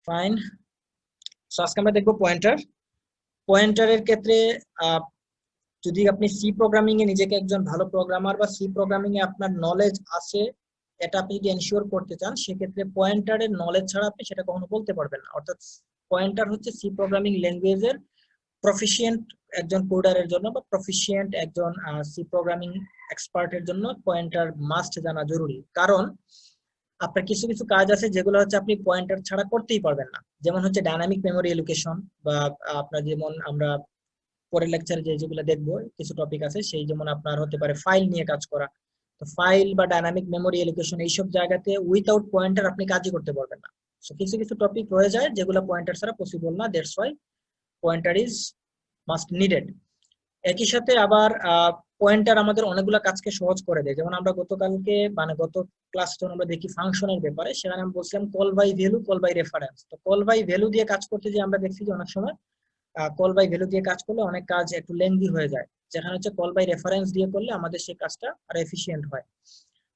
Fine. So আজকে আমরা দেখবো পয়েন্টারের ক্ষেত্রে যদি আপনি সি প্রোগ্রামিং এ নিজেকে একজন ভালো প্রোগ্রামার বা সি প্রোগ্রামিং এ আপনার নলেজ আছে এটা আপনি যদি এনশিওর করতে চান, সেক্ষেত্রে পয়েন্টারের নলেজ ছাড়া আপনি সেটা কখনো বলতে পারবেন না। অর্থাৎ পয়েন্টার হচ্ছে সি প্রোগ্রামিং ল্যাঙ্গুয়েজের প্রফিশিয়েন্ট একজন কোডারের জন্য বা প্রফিশিয়েন্ট একজন সি প্রোগ্রামিং এক্সপার্টের জন্য পয়েন্টার মাস্ট জানা জরুরি। কারণ আপনার কিছু কিছু কাজ আছে যেগুলো হচ্ছে আপনি পয়েন্টার ছাড়া করতেই পারবেন না। যেমন হচ্ছে ডাইনামিক মেমোরি এলোকেশন, বা আপনার যেমন আমরা পরের লেকচারে যেগুলো দেখবো কিছু টপিক আছে, সেই যেমন আপনার হতে পারে ফাইল নিয়ে কাজ করা। তো ফাইল বা ডাইনামিক মেমোরি এলোকেশন এইসব জায়গাতে উইথাউট পয়েন্টার আপনি কাজই করতে পারবেন না। সো কিছু কিছু টপিক রয়ে যায় যেগুলো পয়েন্টার ছাড়া পসিবল না, that's why pointer is must needed. একই সাথে আবার পয়েন্টার আমাদের অনেকগুলো কাজকে সহজ করে দেয়। যেমন আমরা গতকালকে মানে গত ক্লাস যখন আমরা দেখি ফাংশনের ব্যাপারে, সেখানে আমি বলছিলাম call by value, call by reference. তো কল বাই ভ্যালু দিয়ে কাজ করতে যে আমরা দেখছি যে অনেক সময় কল বাই ভ্যালু দিয়ে কাজ করলে অনেক কাজ একটু লেংদি হয়ে যায়, যেখানে হচ্ছে কল বাই রেফারেন্স দিয়ে করলে আমাদের সেই কাজটা আরো এফিশিয়েন্ট হয়।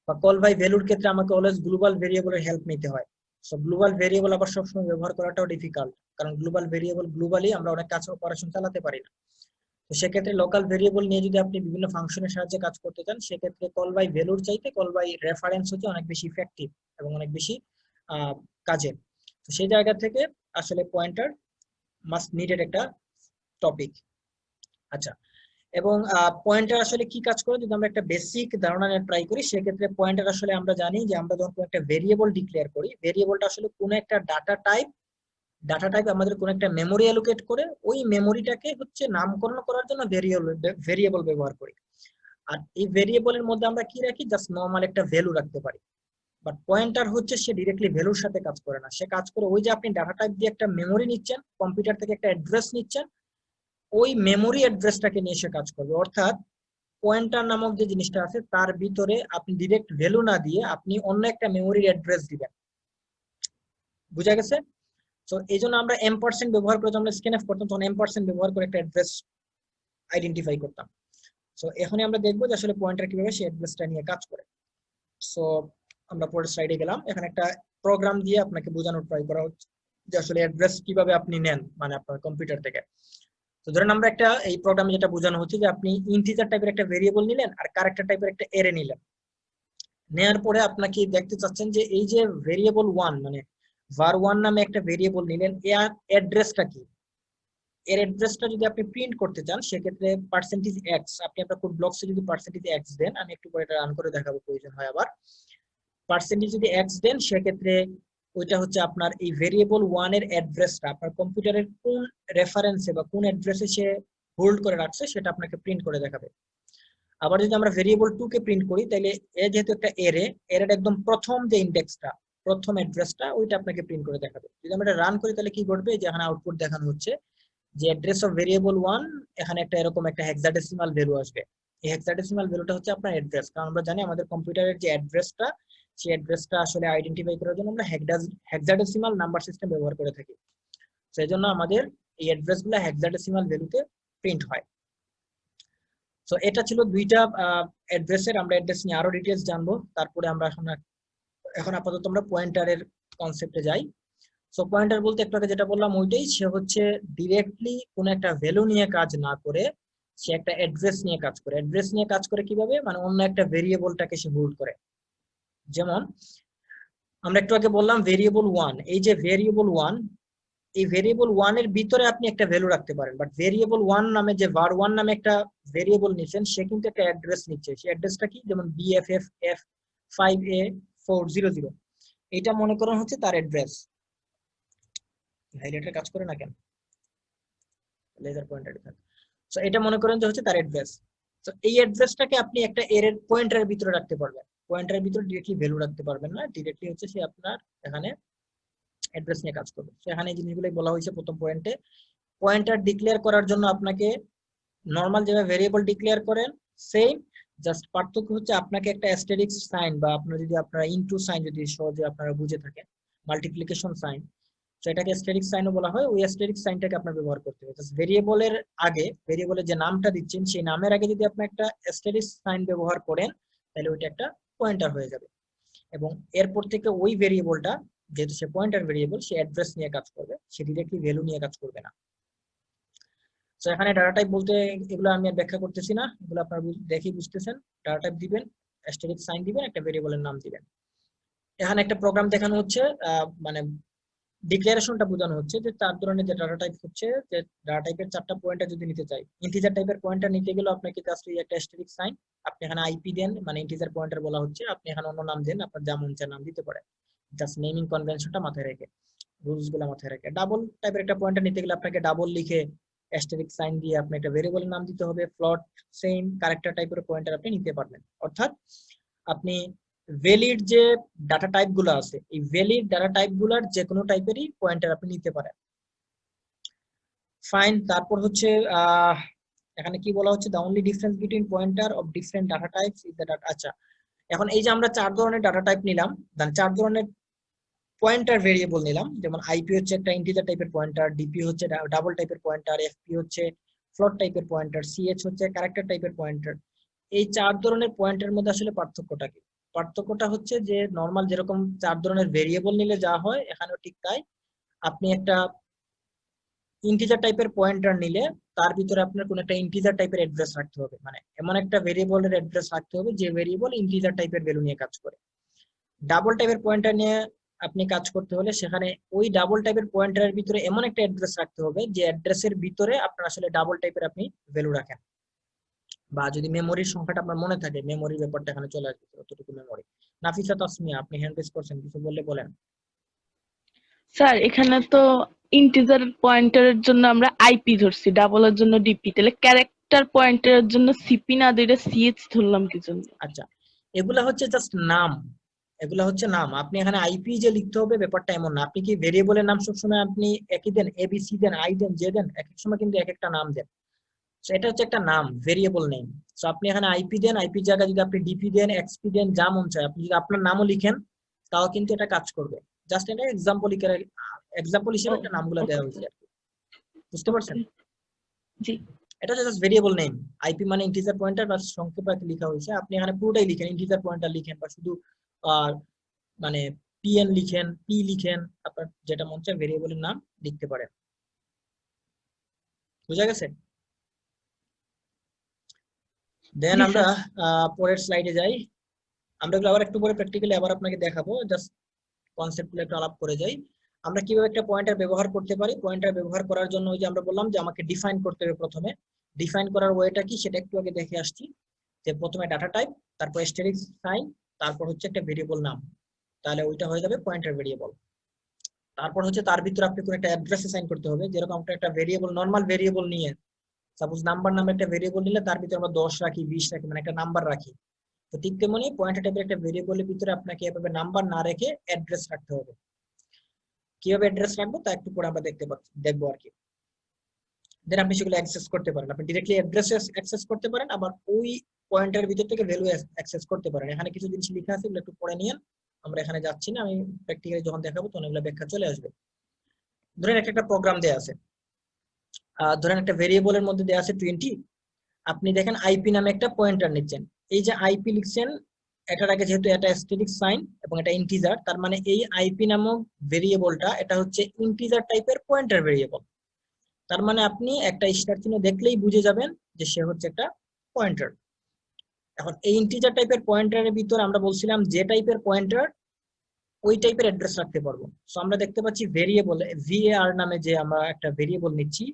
বা কল বাই ভ্যালুর ক্ষেত্রে আমাকে অলওয়েজ গ্লোবাল ভেরিয়েবলের হেল্প নিতে হয়। সো গ্লোবাল ভেরিয়েবল আবার সবসময় ব্যবহার করাটাও ডিফিকাল্ট, কারণ গ্লোবাল ভেরিয়েবল গ্লোবালি আমরা অনেক কাজ অপারেশন চালাতে পারি না। তো সেক্ষেত্রে লোকাল ভেরিয়েবল নিয়ে যদি আপনি বিভিন্ন ফাংশনের সাহায্যে কাজ করতে চান, সেক্ষেত্রে কল বাই ভ্যালুর চাইতে কল বাই রেফারেন্স হচ্ছে অনেক বেশি ইফেক্টিভ এবং অনেক বেশি কাজের। তো সেই জায়গা থেকে আসলে পয়েন্টার মাস্ট নিডেড একটা টপিক। আচ্ছা, এবং পয়েন্টার আসলে কি কাজ করে যদি আমরা একটা বেসিক ধারণা নিয়ে ট্রাই করি, সেক্ষেত্রে পয়েন্টার আসলে আমরা জানি যে আমরা যখন একটা ভেরিয়েবল ডিক্লেয়ার করি, ভেরিয়েবলটা আসলে কোনো একটা ডাটা টাইপ আমাদের কোন একটা মেমোরি অ্যালোকেট করে ওই মেমোরিটাকে হচ্ছে নামকরণ করার জন্য ভেরিয়েবল ব্যবহার করি। আর এই ভেরিয়েবলের মধ্যে আমরা কি রাখি, জাস্ট নরমাল একটা ভ্যালু রাখতে পারি। বাট পয়েন্টার হচ্ছে সে ডিরেক্টলি ভ্যালুর সাথে কাজ করে না, সে কাজ করে ওই যে আপনি ডাটা টাইপ দিয়ে একটা মেমোরি নিচ্ছেন, কম্পিউটার থেকে একটা অ্যাড্রেস নিচ্ছেন, ওই মেমোরি অ্যাড্রেসটাকে নিয়ে সে কাজ করবে। অর্থাৎ পয়েন্টার নামক যে জিনিসটা আছে তার ভিতরে আপনি ডিরেক্ট ভ্যালু না দিয়ে আপনি অন্য একটা মেমোরির অ্যাড্রেস দিবেন। বুঝা গেছে? তো এই জন্য আমরা এম% ব্যবহার করে যখন স্ক্যানএফ করতাম, তখন এম% ব্যবহার করে একটা অ্যাড্রেস আইডেন্টিফাই করতাম। সো এখনই আমরা দেখবো যে আসলে পয়েন্টার কিভাবে সেই অ্যাড্রেসটা নিয়ে কাজ করে। সো আমরা পরের স্লাইডে গেলাম। এখানে একটা প্রোগ্রাম দিয়ে আপনাকে বোঝানোর ট্রাই করা হচ্ছে যে আসলে অ্যাড্রেস কিভাবে আপনি নেন, মানে আপনার কম্পিউটার থেকে। তো ধরেন আমরা একটা এই প্রোগ্রামে যেটা বোঝানো হচ্ছে যে আপনি ইন্টিজার টাইপের একটা ভেরিয়েবল নিলেন আর ক্যারেক্টার টাইপের একটা অ্যারে নিলেন। নেয়ার পরে আপনাকে দেখতে চাচ্ছেন যে এই যে ভেরিয়েবল 1 মানে var1 নামে একটা ভেরিয়েবল নিলেন, এর অ্যাড্রেসটা কি। এর অ্যাড্রেসটা যদি আপনি প্রিন্ট করতে চান, সেক্ষেত্রে %x আপনি আপনার কোড ব্লকসে যদি %x দেন, আমি একটু পরে এটা রান করে দেখাবো প্রয়োজন হয়, আবার যদি x দেন, সেক্ষেত্রে ওইটা হচ্ছে আপনার এই ভেরিয়েবল 1 এর অ্যাড্রেসটা আপনার কম্পিউটারের কোন রেফারেন্সে বা কোন অ্যাড্রেসে সে হোল্ড করে রাখছে সেটা আপনাকে প্রিন্ট করে দেখাবে। আবার যদি আমরা ভেরিয়েবল 2 কে প্রিন্ট করি, তাহলে এ যেহেতু একটা এর একদম প্রথম যে ইন্ডেক্সটা, প্রথম অ্যাড্রেসটা ওইটা আপনাকে প্রিন্ট করে দেখাবে। যদি আমরা এটা রান করি তাহলে কি ঘটবে, যে এখানে আউটপুট দেখানো হচ্ছে যে অ্যাড্রেস অফ ভেরিয়েবল 1, এখানে একটা এরকম একটা হেক্সাডেসিমাল ভ্যালু আসবে। এই হেক্সাডেসিমাল ভ্যালুটা হচ্ছে আপনার অ্যাড্রেস, কারণ আমরা জানি আমাদের কম্পিউটারের যে অ্যাড্রেসটা, সেই অ্যাড্রেসটা আসলে আইডেন্টিফাই করার জন্য আমরা হেক্সাডেসিমাল নাম্বার সিস্টেম ব্যবহার করে থাকি। সেই জন্য আমাদের এই অ্যাড্রেসগুলো হেক্সাডেসিমাল ভ্যালুতে প্রিন্ট হয়। সো এটা ছিল দুইটা অ্যাড্রেসের। আমরা অ্যাড্রেস নিয়ে আরো ডিটেইলস জানবো, তারপরে আমরা এখন আপাতত আমরা পয়েন্টারের কনসেপ্টে যাই। সো পয়েন্টার বলতে একটু আগে যেটা বললাম ওইটাই, সে হচ্ছে ডিরেক্টলি কোনো একটা ভ্যালু নিয়ে কাজ না করে সে একটা অ্যাড্রেস নিয়ে কাজ করে। অ্যাড্রেস নিয়ে কাজ করে কিভাবে, মানে অন্য একটা ভেরিয়েবলটাকে সে হোল্ড করে। যেমন আমরা একটু আগে বললাম ভেরিয়েবল 1, এই যে ভেরিয়েবল 1, এই ভেরিয়েবল 1 এর ভিতরে আপনি একটা ভ্যালু রাখতে পারেন, বাট ভেরিয়েবল 1 নামে যে var1 নামে একটা ভেরিয়েবল নিচ্ছেন, সে কিন্তু একটা অ্যাড্রেস নিচ্ছে। সেই অ্যাড্রেসটা কি, যেমন BFF5A400, এটা মনে করেন হচ্ছে তার অ্যাড্রেস। হাইলাইটার কাজ করে না কেন, লেজার পয়েন্টার থাকে। সো এটা মনে করেন যে হচ্ছে তার অ্যাড্রেস। তো এই অ্যাড্রেসটাকে আপনি একটা এর পয়েন্টারের ভিতরে রাখতে পারবেন। পয়েন্টারের ভিতরে ডিরেক্টলি ভ্যালু রাখতে পারবেন না, ডিরেক্টলি হচ্ছে সে আপনার এখানে অ্যাড্রেস নিয়ে কাজ করবে। সেখানে এই জিনিসগুলোই বলা হয়েছে প্রথম পয়েন্টে। পয়েন্টার ডিক্লেয়ার করার জন্য আপনাকে নরমাল যেভাবে ভেরিয়েবল ডিক্লেয়ার করেন সেম, জাস্ট পার্থক্য হচ্ছে আপনাকে একটা অ্যাস্টেরিক্স সাইন, বা আপনার যদি আপনারা ইনটু সাইন যদি সহজে আপনারা বুঝে থাকেন, মাল্টিপ্লিকেশন সাইন, তো এটাকে অ্যাস্টেরিক্স সাইনও বলা হয়। ওই অ্যাস্টেরিক্স সাইনটাকে আপনার ব্যবহার করতে হবে। ভেরিয়েবলের আগে, ভেরিয়েবলের যে নামটা দিচ্ছেন সেই নামের আগে যদি আপনি একটা অ্যাস্টেরিক্স সাইন ব্যবহার করেন, তাহলে ওইটা একটা পয়েন্টার হয়ে যাবে। এবং এরপর থেকে ওই ভেরিয়েবলটা যেহেতু সে পয়েন্টার ভেরিয়েবল, সে অ্যাড্রেস নিয়ে কাজ করবে, সে ডিরেক্টলি ভ্যালু নিয়ে কাজ করবে না। তো এখানে ডাটা টাইপ বলতে এগুলো আমি আর ব্যাখ্যা করতেছি না, এগুলো আপনারা দেখেই বুঝতেছেন। ডাটা টাইপ দিবেন, অ্যাস্টেরিস্ক সাইন দিবেন, একটা ভেরিয়েবলের নাম দিবেন। এখানে একটা প্রোগ্রাম দেখানো হচ্ছে, মানে ডিক্লারেশনটা বোঝানো হচ্ছে যে 4 ধরনের যে ডাটা টাইপ হচ্ছে, যে ডাটা টাইপের 4টা পয়েন্টার যদি নিতে চাই, ইন্টিজার টাইপের পয়েন্টার নিতে গেলে আপনাকে জাস্ট এই একটা অ্যাস্টেরিস্ক সাইন, আপনি এখানে আইপি দেন, মানে ইন্টিজার পয়েন্টার বলা হচ্ছে, আপনি এখানে অন্য নাম দেন, আপনার যা মন চায় নাম দিতে পারেন, জাস্ট নেমিং কনভেনশনটা মাথায় রেখে, রুলস গুলো মাথায় রেখে। ডাবল টাইপের একটা পয়েন্টার নিতে গেলে আপনাকে ডাবল লিখে অ্যাস্টেরিস্ক সাইন দিয়ে আপনি একটা ভেরিয়েবলের নাম দিতে হবে। ফ্লোট, সেম ক্যারেক্টার টাইপের পয়েন্টার আপনি নিতে পারবেন। অর্থাৎ আপনি ভ্যালিড যে ডাটা টাইপ গুলো আছে, এই ভ্যালিড ডাটা টাইপ গুলার যে কোনো টাইপেরই পয়েন্টার আপনি নিতে পারেন। ফাইন। তারপর হচ্ছে এখানে কি বলা হচ্ছে, the only difference between pointer of different data types is the data. আচ্ছা, এখন এই যে আমরা 4 ধরনের ডাটা টাইপ নিলাম, 4 ধরনের পয়েন্টার ভেরিয়েবল নিলাম, যেমন আইপি হচ্ছে একটা ইন্টিজার টাইপের পয়েন্টার, ডিপি হচ্ছে ডাবল টাইপের পয়েন্টার, এফপি হচ্ছে ফ্লোট টাইপের পয়েন্টার, সিএচ হচ্ছে ক্যারেক্টার টাইপের পয়েন্টার। এই 4 ধরনের পয়েন্টারের মধ্যে আসলে পার্থক্যটা কি? পার্থক্যটা হচ্ছে যে নরমাল যেরকম 4 ধরনের ভেরিয়েবল নিলে যা হয়, এখানেও ঠিক তাই। আপনি একটা ইন্টিজার টাইপের পয়েন্টার নিলে তার ভিতরে আপনার কোন একটা ইন্টিজার টাইপের অ্যাড্রেস রাখতে হবে, মানে এমন একটা ভেরিয়েবলের অ্যাড্রেস রাখতে হবে যে ভেরিয়েবল ইন্টিজার টাইপের ভ্যালু নিয়ে কাজ করে। ডাবল টাইপের পয়েন্টার নিয়ে আপনি কাজ করতে হলে সেখানে ওই ডাবল টাইপের পয়েন্টারের ভিতরে এমন একটা অ্যাড্রেস রাখতে হবে যে অ্যাড্রেসের ভিতরে আপনার আসলে ডাবল টাইপের আপনি ভ্যালু রাখেন, বা যদি মেমোরির সংখ্যাটা আপনার মনে থাকে, মেমোরির ব্যাপারটা এখানে চলে আসবে, কতটুকু মেমোরি। নাফিসা তাসমিয়া, আপনি হ্যান্ড রেজ করছেন, কিছু বললে বলেন। স্যার এখানে তো ইন্টিজার পয়েন্টারের জন্য আমরা আইপি ধরছি, ডাবলের জন্য ডিপি, তাহলে ক্যারেক্টার পয়েন্টারের জন্য সিপি না দিয়ে সিএচ ধরলাম কি জন্য? আচ্ছা, এগুলা হচ্ছে জাস্ট নাম, এগুলা হচ্ছে নাম। আপনি এখানে আইপি যে লিখতে হবে ব্যাপারটা এমন না। আপনি কি ভেরিয়েবলের নাম সবসময় আপনি একই দেন, এবিসি দেন, আই দেন, জে দেন? এক এক সময় কিন্তু এক একটা নাম দেন। এটা হচ্ছে একটা নাম, ভেরিয়েবল নেম। সো আপনি এখানে আইপি দেন, আইপি জায়গায় যদি আপনি ডিপি দেন, এক্সপি দেন, যা মন চায়, আপনি যদি আপনার নামও লিখেন তাও কিন্তু এটা কাজ করবে। জাস্ট এটা এক্সাম্পল হিসেবে একটা নামগুলো দেওয়া হয়েছে আর কি। বুঝতে পারছেন? জি। এটা হচ্ছে জাস্ট ভেরিয়েবল নেম। আইপি মানে ইন্টিজার পয়েন্টার, বা সংক্ষেপে লেখা হয়েছে। আপনি এখানে পুরোটাই লিখেন, ইন্টিজার পয়েন্টার লিখেন, বা শুধু মানে পিএন লিখেন, পি লিখেন, আপনার যেটা মন চায় ভেরিয়েবলের নাম লিখতে পারেন। বুঝা গেছে? দেন জি আমরা স্যার। পরের স্লাইডে যাই। আমরা এগুলো আবার একটু পরে প্র্যাকটিক্যালি আবার আপনাকে দেখাবো, জাস্ট কনসেপ্টগুলো একটু আলাপ করে যাই। আমরা কিভাবে একটা পয়েন্টার ব্যবহার করতে পারি। পয়েন্টার ব্যবহার করার জন্য ওই যে আমরা বললাম যে আমাকে ডিফাইন করতে হবে প্রথমে। ডিফাইন করার ওয়েটা কি সেটা একটু আগে দেখে আসছি, যে প্রথমে ডাটা টাইপ, তারপর অ্যাস্টেরিস্ক সাইন, তারপর হচ্ছে একটা ভেরিয়েবল নাম, তাহলে ওইটা হয়ে যাবে পয়েন্টার ভেরিয়েবল। তারপর হচ্ছে তার ভিতরে আপনি কোনো একটা অ্যাড্রেস অ্যাসাইন করতে হবে। যেরকম আপনি একটা ভেরিয়েবল, নরমাল ভেরিয়েবল নিয়ে, সাপোজ নাম্বার নামে একটা ভেরিয়েবল নিলে তার ভিতরে আমরা 10 রাখি, 20 রাখি, মানে একটা নাম্বার রাখি। তো ঠিক তেমনি পয়েন্টার টাইপের একটা ভেরিয়েবলের ভিতরে আপনাকে এভাবে নাম্বার না রেখে অ্যাড্রেস রাখতে হবে। কিভাবে অ্যাড্রেস রাখবো তা একটু পরে আমরা দেখবো আর কি। দেন আপনি সেগুলো অ্যাক্সেস করতে পারেন, আপনি ডিরেক্টলি অ্যাড্রেস অ্যাক্সেস করতে পারেন, আবার ওই পয়েন্টারের ভিতর থেকে ভ্যালু অ্যাক্সেস করতে পারেন। এখানে কিছু জিনিস লেখা আছে, এগুলো একটু পড়ে নিন। আমরা এখানে যাচ্ছি না, আমি প্র্যাকটিক্যালি যখন দেখাবো তখন এগুলো ব্যাখ্যা চলে আসবে। ধরেন একটা প্রোগ্রাম দেয়া আছে, ধরেন একটা ভেরিয়েবলের মধ্যে দেয়া আছে 20, আপনি দেখেন আইপি নামে একটা পয়েন্টার নিচ্ছেন। এই যে আইপি লিখছেন, এটার আগে যেহেতু এটা অ্যাস্টেরিস্ক সাইন এবং এটা ইন্টিজার, তার মানে এই আইপি নামক ভেরিয়েবলটা এটা হচ্ছে ইন্টিজার টাইপের পয়েন্টার ভেরিয়েবল। তার মানে আপনি একটা স্টার চিহ্ন দেখলেই বুঝে যাবেন যে সে হচ্ছে একটা পয়েন্টার। এখন এই ইন্টিজার টাইপের পয়েন্টারের ভিতর আমরা বলছিলাম যে টাইপের পয়েন্টার ওই টাইপের অ্যাড্রেস রাখতে পারবো। সো আমরা দেখতে পাচ্ছি ভেরিয়েবল ভিএআর নামে যে আমরা একটা ভেরিয়েবল নিচ্ছি,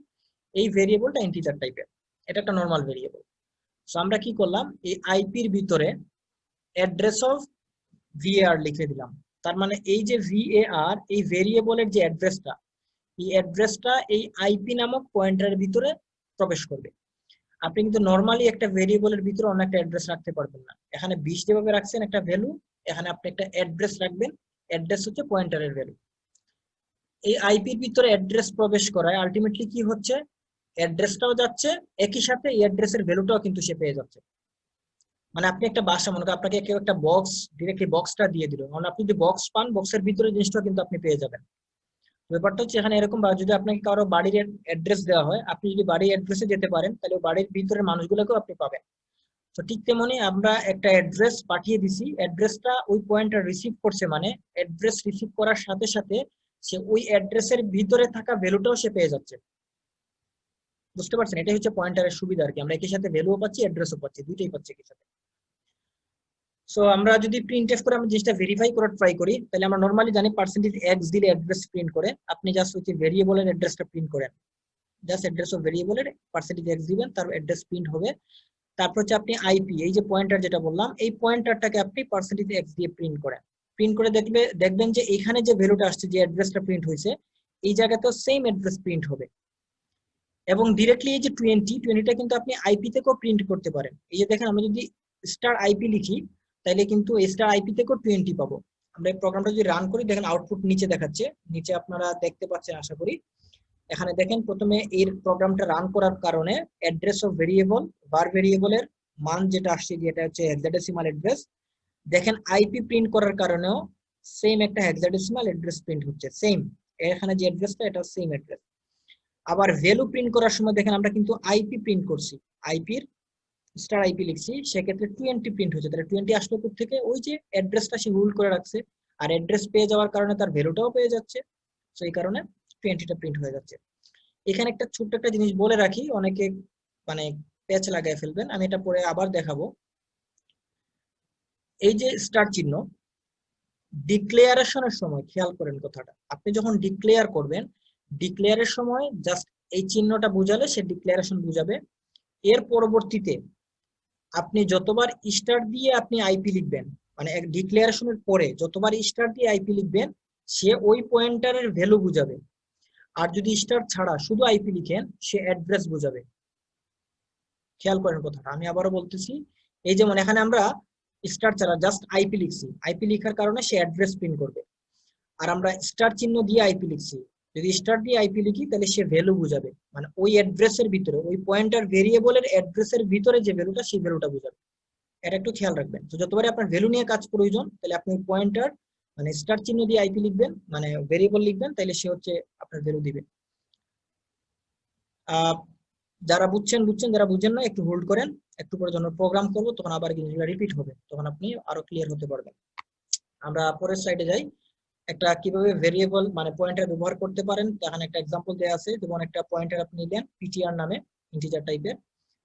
এই ভেরিয়েবলটা ইন্টিজার টাইপের, এটা একটা নর্মাল ভেরিয়েবল। সো আমরা কি করলাম, এই আইপির ভিতরে অ্যাড্রেস অফ ভিএআর লিখে দিলাম। তার মানে এই যে ভিএআর, এই ভেরিয়েবলের যে অ্যাড্রেসটা, এই অ্যাড্রেসটা এই আইপি নামক পয়েন্টারের ভিতরে প্রবেশ করবে। আপনি কিন্তু নরমালি একটা ভেরিয়েবলের ভিতরে অন্য একটা অ্যাড্রেস রাখতে পারবেন না। এখানে 20 যেভাবে রাখছেন একটা ভ্যালু, এখানে আপনি একটা অ্যাড্রেস রাখবেন। অ্যাড্রেস হচ্ছে পয়েন্টারের ভ্যালু। এই আইপির ভিতরে অ্যাড্রেস প্রবেশ করায় আলটিমেটলি কি হচ্ছে, অ্যাড্রেসটাও যাচ্ছে, একই সাথে এই অ্যাড্রেসের ভ্যালুটাও কিন্তু সে পেয়ে যাচ্ছে। মানে আপনি একটা বাসা, মনে করেন আপনাকে কেউ একটা বক্স, ডিরেক্টলি বক্সটা দিয়ে দিল, মানে আপনি যদি বক্স পান, বক্সের ভিতরে জিনিসটা কিন্তু আপনি পেয়ে যাবেন। ব্যাপারটা হচ্ছে এখানে এরকম, যদি আপনাকে কারো বাড়ির অ্যাড্রেস দেওয়া হয়, আপনি যদি বাড়ির অ্যাড্রেসে যেতে পারেন, তাহলে বাড়ির ভিতরের মানুষগুলোকেও আপনি পাবেন। তো ঠিক তেমনি আমরা একটা অ্যাড্রেস পাঠিয়ে দিছি, অ্যাড্রেসটা ওই পয়েন্টার রিসিভ করছে, মানে অ্যাড্রেস রিসিভ করার সাথে সাথে সে ওই অ্যাড্রেসের ভিতরে থাকা ভ্যালুটাও সে পেয়ে যাচ্ছে। বুঝতে পারছেন? এটাই হচ্ছে পয়েন্টারের সুবিধা আর কি, আমরা একই সাথে ভ্যালুও পাচ্ছি, অ্যাড্রেসও পাচ্ছি, দুইটাই পাচ্ছি একই সাথে। সো আমরা যদি প্রিন্টএফ করে আমরা জিনিসটা ভেরিফাই করার ট্রাই করি, তাহলে আমরা নরমালি জানি পার্সেন্টেজ এক্স দিলে অ্যাড্রেস প্রিন্ট করে। আপনি জাস্ট হচ্ছে ভেরিয়েবলের অ্যাড্রেসটা প্রিন্ট করেন, জাস্ট অ্যাড্রেস অফ ভেরিয়েবলের পার্সেন্টেজ এক্স দিবেন, তার অ্যাড্রেস প্রিন্ট হবে। তারপর হচ্ছে আপনি আইপি, এই যে পয়েন্টার যেটা বললাম, এই পয়েন্টারটাকে আপনি পার্সেন্টেজ এক্স দিয়ে প্রিন্ট করেন। প্রিন্ট করে দেখবেন যে এখানে যে ভ্যালুটা আসছে, যে অ্যাড্রেসটা প্রিন্ট হয়েছে, এই জায়গাতেও সেম অ্যাড্রেস প্রিন্ট হবে। এবং ডিরেক্টলি এই যে 20টা কিন্তু আপনি আইপি থেকেও প্রিন্ট করতে পারেন। এই যে দেখেন, আমরা যদি স্টার আইপি লিখি, তাহলে কিন্তু স্টার আইপি থেকেও 20 পাবো। আমরা এই প্রোগ্রামটা যদি রান করি, দেখেন আউটপুট নিচে দেখাচ্ছে, নিচে আপনারা দেখতে পাচ্ছেন আশা করি। এখানে দেখেন প্রথমে এর প্রোগ্রামটা রান করার কারণে অ্যাড্রেস অফ ভেরিয়েবল, var ভেরিয়েবলের মান যেটা আসছে, যেটা হচ্ছে হেক্সাডেসিমাল অ্যাড্রেস, দেখেন আইপি প্রিন্ট করার কারণেও সেম একটা হেক্সাডেসিমাল অ্যাড্রেস প্রিন্ট হচ্ছে, সেম এখানে যে অ্যাড্রেসটা, এটা সেম অ্যাড্রেস। আবার ভ্যালু প্রিন্ট করার সময় দেখেন আমরা কিন্তু আইপি প্রিন্ট করছি, আইপির স্টার আইপি লিখছি, সেক্ষেত্রে 20 প্রিন্ট হচ্ছে। তাহলে 20 আসলো থেকে ওই যে অ্যাড্রেসটা সে হোল্ড করে রাখছে, আর অ্যাড্রেস পেয়ে যাওয়ার কারণে তার ভ্যালুটাও পেয়ে যাচ্ছে, তো এই কারণে 20টা প্রিন্ট হয়ে যাচ্ছে। এখানে একটা ছোট্ট একটা জিনিস বলে রাখি, অনেকে মানে প্যাচ লাগায় ফেলবেন, আমি এটা পরে আবার দেখাবো। এই যে স্টার চিহ্ন, ডিক্লেয়ারেশনের সময় খেয়াল করেন কথাটা, আপনি যখন ডিক্লেয়ার করবেন, ডিক্লেয়ারের সময় জাস্ট এই চিহ্নটা বুঝালে সে ডিক্লেয়ারেশন বুঝাবে। এর পরবর্তীতে আপনি যতবার স্টার দিয়ে আপনি আইপি লিখবেন, মানে এক ডিক্লেয়ারেশনের পরে যতবার স্টার দিয়ে আইপি লিখবেন, সে ওই পয়েন্টারের ভ্যালু বুঝাবে। আর যদি স্টার ছাড়া শুধু আইপি লিখেন, সে অ্যাড্রেস বুঝাবে। খেয়াল করেন কথাটা, আমি আবারও বলতেছি। এই যেমন এখানে আমরা স্টার ছাড়া জাস্ট আইপি লিখছি, আইপি লিখার কারণে সে অ্যাড্রেস প্রিন্ট করবে। আর আমরা স্টার চিহ্ন দিয়ে আইপি লিখছি, যদি স্টার দিয়ে আইপি লিখি তাহলে সে ভ্যালু বুঝাবে, মানে ওই অ্যাড্রেসের ভিতরে, ওই পয়েন্টার ভেরিয়েবলের অ্যাড্রেসের ভিতরে যে ভ্যালুটা, সেই ভ্যালুটা বুঝাবে। এটা একটু খেয়াল রাখবেন। তো যতবারই আপনার ভ্যালু নিয়ে কাজ প্রয়োজন, তাহলে আপনি পয়েন্টার মানে স্টার চিহ্ন দিয়ে আইপি লিখবেন, মানে ভেরিয়েবল লিখবেন, তাহলে সে হচ্ছে আপনার ভ্যালু দিবে। যারা বুঝছেন বুঝছেন, যারা বুঝেন না একটু হোল্ড করেন, একটু পরে যখন প্রোগ্রাম করবো তখন আবার জিনিসগুলো রিপিট হবে, তখন আপনি আরো ক্লিয়ার হতে পারবেন। আমরা পরের স্লাইডে যাই। একটা কিভাবে ভেরিয়েবল মানে পয়েন্টার ব্যবহার করতে পারেন, এখানে একটা এক্সাম্পল দেওয়া আছে। যেমন একটা পয়েন্টার আপনি নিলেন পিটিআর নামে, ইন্টিজার টাইপের,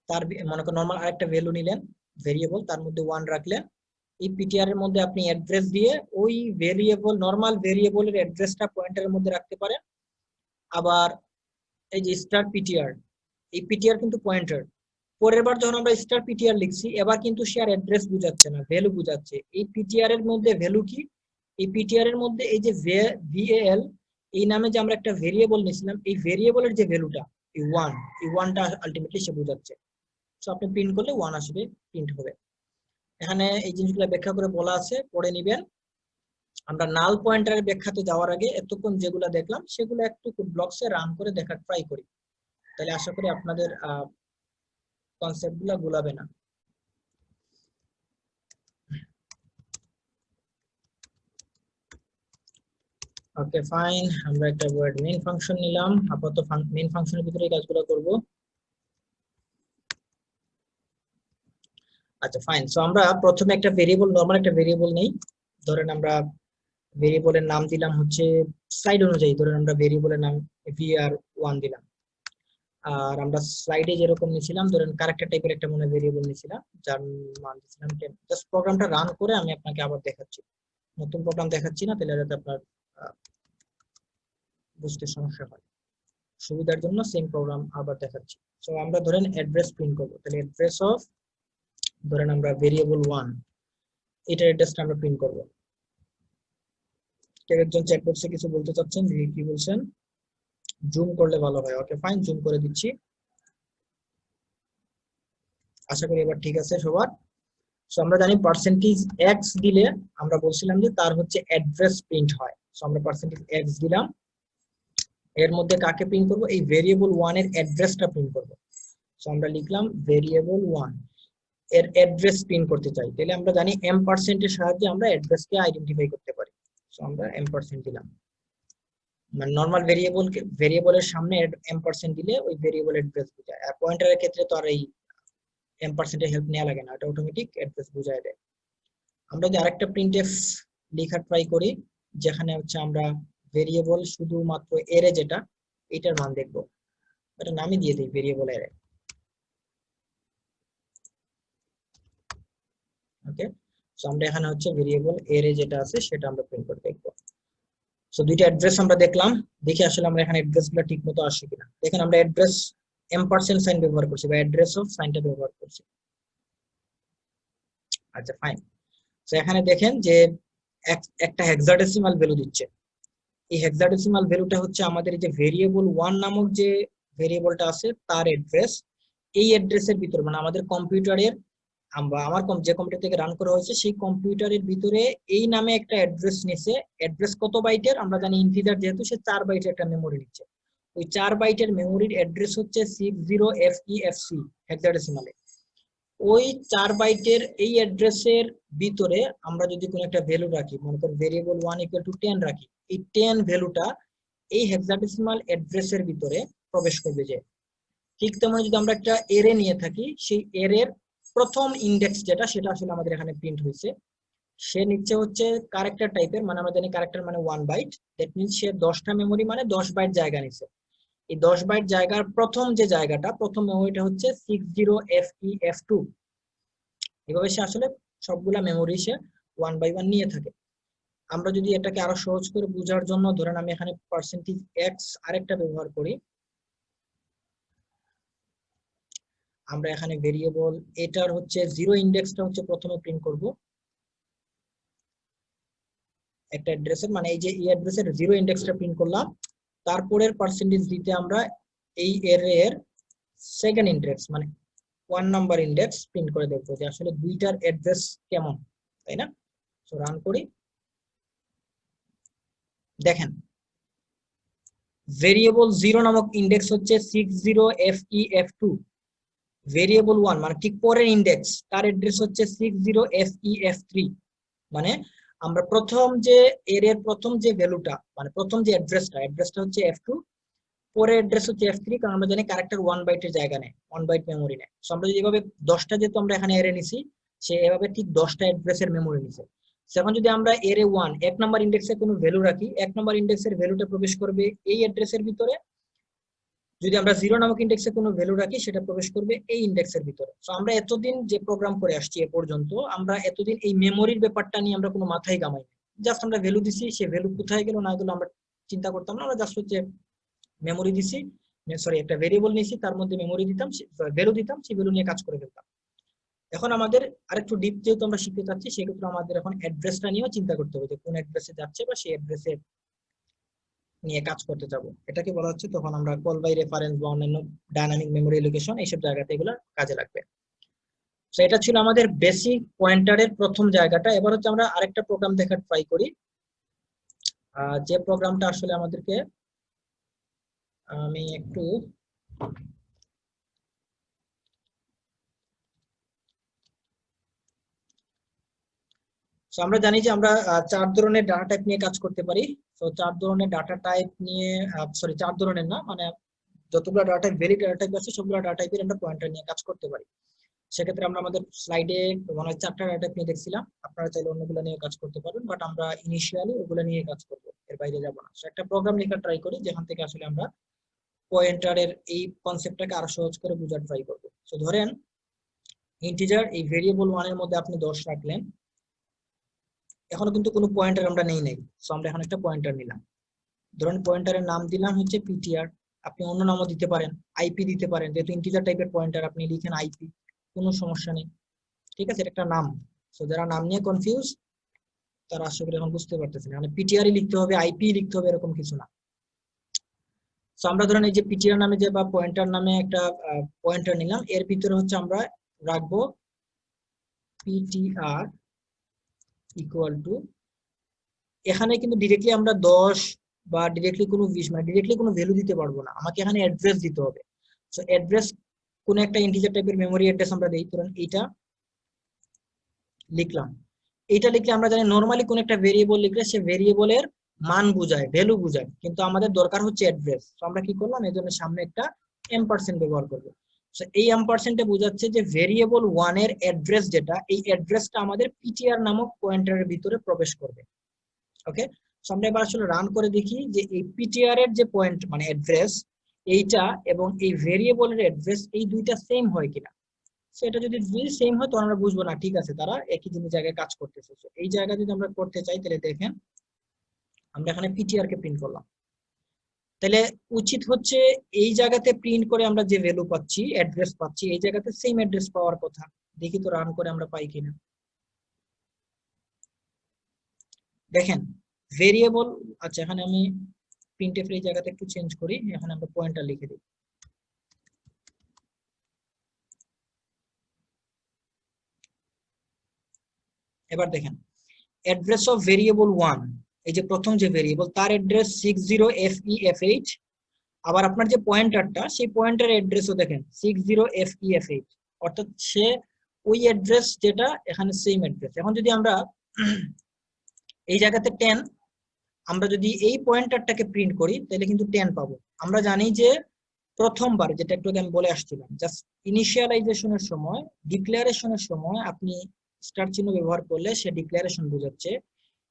তার মনে করেন নরমাল আরেকটা ভ্যালু নিলেন ভেরিয়েবল, তার মধ্যে 1 রাখলেন। এই পিটিআর এর মধ্যে আপনি অ্যাড্রেস দিয়ে ওই ভেরিয়েবল, নরমাল ভেরিয়েবলের অ্যাড্রেসটা পয়েন্টারের মধ্যে রাখতে পারেন। আবার এই যে স্টার পিটিআর, এই পিটিআর কিন্তু পয়েন্টার। পরের বার যখন আমরা স্টার পিটিআর লিখছি, এবার কিন্তু সে আর অ্যাড্রেস বুঝাচ্ছে না, ভ্যালু বুঝাচ্ছে। এই পিটিআর এর মধ্যে ভ্যালু কি, এই পিটিআর এর মধ্যে এই যে ভিএল, এই নামে যে আমরা একটা ভেরিয়েবল নিয়েছিলাম, এই ভেরিয়েবলের যে ভ্যালুটা এই 1, এই 1টা আলটিমেটলি সে বুঝাচ্ছে। সো আপনি প্রিন্ট করলে 1 আসবে, প্রিন্ট হবে। এখানে এই জিনিসগুলো ব্যাখ্যা করে বলা আছে, পড়ে নিবেন। আমরা নাল পয়েন্টারের ব্যাখ্যাতে যাওয়ার আগে এতক্ষণ যেগুলো দেখলাম সেগুলো একটু ব্লকসে রান করে দেখার ট্রাই করি, তাহলে আশা করি আপনাদের কনসেপ্ট গুলা গুলাবে না। ওকে ফাইন, আমরা একটা ওয়ার্ড মেইন ফাংশন নিলাম, আপাতত মেইন ফাংশনের ভিতরে কাজগুলো করব। আচ্ছা ফাইন, সো আমরা প্রথমে একটা ভেরিয়েবল, নরমাল একটা ভেরিয়েবল নেই। ধরেন আমরা ভেরিয়েবলের নাম দিলাম হচ্ছে স্লাইড অনুযায়ী, ধরেন আমরা ভেরিয়েবলের নাম vr1 দিলাম। আর আমরা স্লাইডে যেরকম নিয়েছিলাম, ধরেন ক্যারেক্টার টাইপের একটা মনে ভেরিয়েবল নিয়েছিলাম, যার মান দিয়েছিলাম 10। জাস্ট প্রোগ্রামটা রান করে আমি আপনাকে আবার দেখাচ্ছি, নতুন প্রোগ্রাম দেখাচ্ছি না, তাহলে যাতে আপনার বুঝতে সমস্যা হয়, সুবিধার জন্য সেম প্রোগ্রাম আবার দেখাচ্ছি। সো আমরা ধরেন অ্যাড্রেস প্রিন্ট করব, তাহলে অ্যাড্রেস অফ, ধরেন আমরা ভেরিয়েবল 1, এটার অ্যাড্রেসটা আমরা প্রিন্ট করব। কেউ একজন চ্যাট বক্সে কিছু বলতে চাচ্ছেন, দেখি কি বলছেন। জুম করলে ভালো হয়। ওকে ফাইন, জুম করে দিচ্ছি, আশা করি এবার ঠিক আছে সবার। সো আমরা জানি পার্সেন্টেজ এক্স দিলে আমরা বলছিলাম যে তার হচ্ছে অ্যাড্রেস প্রিন্ট হয়। সো আমরা পার্সেন্টেজ এক্স দিলাম, এর মধ্যে কাকে প্রিন্ট করব, এই ভেরিয়েবল 1 এর অ্যাড্রেসটা প্রিন্ট করব। সো আমরা লিখলাম ভেরিয়েবল 1 এর অ্যাড্রেস প্রিন্ট করতে চাই, তাহলে আমরা জানি m% এর সাহায্যে আমরা অ্যাড্রেসকে আইডেন্টিফাই করতে পারি। সো আমরা m% দিলাম, মানে নরমাল ভেরিয়েবলের সামনে m% দিলে ওই ভেরিয়েবল অ্যাড্রেস বোঝায়। আর পয়েন্টারের ক্ষেত্রে তো আর এই এর হেল্প নেওয়া লাগে না, এটা অটোমেটিক অ্যাড্রেস বুঝায় দেয়। আমরা যদি আরেকটা প্রিন্টএফ লেখা ট্রাই করি, যেখানে হচ্ছে আমরা ভেরিয়েবল শুধুমাত্র এরে যেটা, এটার মান দেখবো, এটা নামই দিয়ে দিই ভেরিয়েবল এরে। ওকে, সো আমরা এখানে হচ্ছে ভেরিয়েবল এরে যেটা আছে সেটা আমরা প্রিন্ট করে দেখবো। সো দুইটা অ্যাড্রেস আমরা দেখলাম, দেখি আসলে আমরা এখানে অ্যাড্রেস গুলো ঠিক মতো আসে কিনা। দেখেন আমরা অ্যাড্রেস এম্পারসেন্ট সাইন ব্যবহার করছি বা অ্যাড্রেস অফ সাইনটা ব্যবহার করছি। আচ্ছা ফাইন। তো এখানে দেখেন যে একটা হেক্সাডেসিমাল ভ্যালু দিচ্ছে। এই হেক্সাডেসিমাল ভ্যালুটা হচ্ছে আমাদের যে ভেরিয়েবল 1 নামক যে ভেরিয়েবলটা আছে তার অ্যাড্রেস। এই অ্যাড্রেসের ভিতর মানে আমাদের কম্পিউটারের আমার যে কম্পিউটার থেকে রান করা হয়েছে সেই কম্পিউটারের ভিতরে এই নামে একটা অ্যাড্রেস নিছে। অ্যাড্রেস কত বাইটের আমরা জানি, ইন্টিজার যেহেতু সে 4 বাইটের একটা মেমরি নিচ্ছে। ওই 4 বাইটের মেমরির অ্যাড্রেস হচ্ছে 60FEFC হেক্সাডেসিমালে। ওই 4 বাইটের এই অ্যাড্রেসের ভিতরে আমরা যদি কোনো একটা ভ্যালু রাখি, মনে করেন ভেরিয়েবল 1 = 10 রাখি, এই 10 ভ্যালুটা এই হেক্সাডেসিমাল অ্যাড্রেসের ভিতরে প্রবেশ করবে। যে ঠিক তেমন যদি আমরা একটা এরে নিয়ে থাকি, সেই এরের প্রথম ইন্ডেক্স যেটা সেটা আসলে আমাদের এখানে প্রিন্ট হয়েছে। সে নিচ্ছে হচ্ছে ক্যারেক্টার টাইপের, মানে আমরা জানি ক্যারেক্টার মানে 1 বাইট, দ্যাট মিন্স সে 10টা মেমরি মানে 10 বাইট জায়গা নিছে। এই 10 বাইট জায়গার প্রথম যে জায়গাটা, প্রথম মেমরিটা হচ্ছে 60FEF2। এভাবে সে আসলে সবগুলা মেমরি সে 1 বাই 1 নিয়ে থাকে। আমরা যদি এটাকে আরো সহজ করে বোঝার জন্য ধরেন আমি এখানে %x আরেকটা ব্যবহার করি, আমরা এখানে ভেরিয়েবল এটার হচ্ছে 0 ইন্ডেক্সটা হচ্ছে প্রথমে প্রিন্ট করব একটা অ্যাড্রেসের, মানে এই যে এই অ্যাড্রেসের 0 ইন্ডেক্সটা প্রিন্ট করলাম। তারপরের %দিতে আমরা এই এর সেকেন্ড ইন্ডেক্স মানে 1 নাম্বার ইন্ডেক্স প্রিন্ট করে দেখবো যে আসলে দুইটার অ্যাড্রেস কেমন, তাই না? সো রান করি, দেখেন ভেরিয়েবল 0 নামক ইন্ডেক্স হচ্ছে 60FEF2। ভেরিয়েবল 1 মানে ঠিক পরের ইন্ডেক্স, তার অ্যাড্রেস হচ্ছে 60FEF3। মানে আমরা প্রথম যে এর প্রথম যে ভ্যালুটা মানে প্রথম যে অ্যাড্রেসটা হচ্ছে F2, পরের অ্যাড্রেস হচ্ছে F3, কারণ আমরা জানি ক্যারেক্টার 1 বাইটের জায়গা নেয়, 1 বাইট মেমরি নেয়। সো আমরা যদি এভাবে 10টা যেহেতু আমরা এখানে এরে নিছি, সে এভাবে ঠিক 10টা অ্যাড্রেসের মেমরি নিছে। এখন যদি আমরা এরে 1 নাম্বার ইন্ডেক্সে কোনো ভ্যালু রাখি, 1 নাম্বার ইন্ডেক্সের ভ্যালুটা প্রবেশ করবে এই অ্যাড্রেসের ভিতরে। যদি আমরা 0 নামক ইন্ডেক্সে কোনো ভ্যালু রাখি, সেটা প্রবেশ করবে এই ইন্ডেক্সের ভিতরে। তো আমরা এতদিন যে প্রোগ্রাম করে আসছি এ পর্যন্ত, আমরা এতদিন এই মেমোরির ব্যাপারটা নিয়ে আমরা কোনো মাথায় কামাই না। জাস্ট আমরা ভ্যালু দিছি, সে ভ্যালু কোথায় গেল না গেল আমরা চিন্তা করতাম না। আমরা জাস্ট হচ্ছে মেমোরি দিছি, সরি একটা ভেরিয়েবল নিয়েছি, তার মধ্যে মেমোরি দিতাম, ভ্যালু দিতাম, সেই ভ্যালু নিয়ে কাজ করে ফেলতাম। এখন আমাদের আরেকটু ডিপ যেহেতু আমরা শিখতে চাচ্ছি, সেক্ষেত্রে আমাদের এখন অ্যাড্রেসটা নিয়েও চিন্তা করতে হবে যে কোন অ্যাড্রেসে যাচ্ছে বা সেই অ্যাড্রেসে নিয়ে কাজ করতে যাবো। এটাকে বলা হচ্ছে তখন আমরা কল বাই রেফারেন্স বা অন্যান্য ডাইনামিক মেমোরি লোকেশন এইসব জায়গাতে এগুলো কাজে লাগবে। তো এটা ছিল আমাদের বেসিক পয়েন্টারের প্রথম জায়গাটা। এবার হচ্ছে আমরা আরেকটা প্রোগ্রাম দেখার ট্রাই করি, যে প্রোগ্রামটা আসলে আমাদেরকে আমি একটু আমরা জানি যে আমরা 4 ধরনের ডাটা টাইপ নিয়ে কাজ করতে পারি। তো 4 ধরনের ডাটা টাইপ নিয়ে, সরি 4 ধরনের না, মানে যতগুলো data type valid data type আছে সবগুলো ডাটা টাইপের আমরা পয়েন্টার নিয়ে কাজ করতে পারি। সেক্ষেত্রে আমরা আমাদের স্লাইডে মনে হয় 4টা ডাটা টাইপ নিয়ে দেখছিলাম, আপনারা চাইলে অন্যগুলো নিয়ে কাজ করতে পারবেন, বাট আমরা ইনিশিয়ালি ওগুলো নিয়ে কাজ করবো, এর বাইরে যাব না। একটা প্রোগ্রাম লেখা ট্রাই করি যেখান থেকে আসলে আমরা পয়েন্টারের এই কনসেপ্টটাকে আরো সহজ করে বোঝার ট্রাই করবো। তো ধরেন ইন্টিজার এই ভেরিয়েবল 1 এর মধ্যে আপনি 10 রাখলেন, এখনো কিন্তু কোনো পয়েন্টার আমরা নেই। সো আমরা এখন একটা পয়েন্টার নিলাম, ধরেন পয়েন্টারের নাম দিলাম হচ্ছে পিটিআর। আপনি অন্য নামও দিতে পারেন, আইপি দিতে পারেন, যেহেতু ইন্টিজার টাইপের পয়েন্টার আপনি লিখেন আইপি, কোনো সমস্যা নেই, ঠিক আছে? এটা একটা নাম। সো যারা নাম নিয়ে কনফিউজ তারা আশা করি এখন বুঝতে পারতেছেন, মানে পিটিআরই লিখতে হবে, আইপি লিখতে হবে এরকম কিছু না। সো আমরা ধরেন এই যে পিটিআর নামে যে বা পয়েন্টার নামে একটা পয়েন্টার নিলাম, এর ভিতরে হচ্ছে আমরা রাখবো পিটিআর ইকুয়াল টু, এখানে কিন্তু ডিরেক্টলি আমরা 10 বা ডিরেক্টলি কোনো 20 মানে ডিরেক্টলি কোনো ভ্যালু দিতে পারবো না, আমাকে এখানে অ্যাড্রেস দিতে হবে। সো অ্যাড্রেস কোন একটা ইন্টিজার টাইপের মেমরি অ্যাড্রেস আমরা দেই, ধরুন এইটা লিখলাম। এইটা লিখলে আমরা জানি নরমালি কোন একটা ভেরিয়েবল লিখলে সে ভেরিয়েবলের মান বোঝায়, ভ্যালু বোঝায়, কিন্তু আমাদের দরকার হচ্ছে অ্যাড্রেস। তো আমরা কি করলাম, এর জন্য সামনে একটা এম্পারসেন্ট ব্যবহার করব। সো এই এম্পারসেন্টে বোঝাচ্ছে যে ভেরিয়েবল 1 এর অ্যাড্রেস যেটা, এই অ্যাড্রেসটা আমাদের পিটিআর নামক পয়েন্টারের ভিতরে প্রবেশ করবে। ওকে, সো আমরা এবার আসলে রান করে দেখি যে এই পিটিআর এর যে পয়েন্ট মানে অ্যাড্রেস এইটা এবং এই ভেরিয়েবলের অ্যাড্রেস এই দুইটা সেম হয় কিনা। সো এটা যদি সেম হয় তো আমরা বুঝবো না ঠিক আছে তারা একই জিনিস জায়গায় কাজ করতেছে। সো এই জায়গা যদি আমরা করতে চাই তাহলে দেখেন আমরা এখানে পিটিআর কে প্রিন্ট করলাম, তাহলে উচিত হচ্ছে এই জায়গাতে প্রিন্ট করে আমরা যে ভ্যালু পাচ্ছি অ্যাড্রেস পাচ্ছি এই জায়গাতে সেম অ্যাড্রেস পাওয়ার কথা। দেখি তো রান করে আমরা পাই কিনা। দেখেন ভেরিয়েবল, আচ্ছা এখানে আমি প্রিন্টএফ এর এই জায়গাতে একটু চেঞ্জ করি, এখানে আমরা পয়েন্টার লিখে দিই। এবার দেখেন অ্যাড্রেস অফ ভেরিয়েবল 1, এই যে প্রথম যে ভেরিয়েবল তার অ্যাড্রেস 60FEF8, আবার আপনার যে পয়েন্টারটা সেই পয়েন্টার অ্যাড্রেসও দেখেন 60FEF8, অর্থাৎ সে ওই অ্যাড্রেস যেটা এখানে সেম অ্যাড্রেস। এখন যদি আমরা এই জায়গাতে 10, আমরা যদি এই পয়েন্টারটাকে প্রিন্ট করি তাহলে কিন্তু 10 পাবো। আমরা জানি যে প্রথমবার যেটা একটু আগে আমি বলে আসছিলাম, জাস্ট ইনিশিয়ালাইজেশনের সময় ডিক্লারেশনের সময় আপনি স্টার চিহ্ন ব্যবহার করলে সে ডিক্লারেশন বোঝাচ্ছে।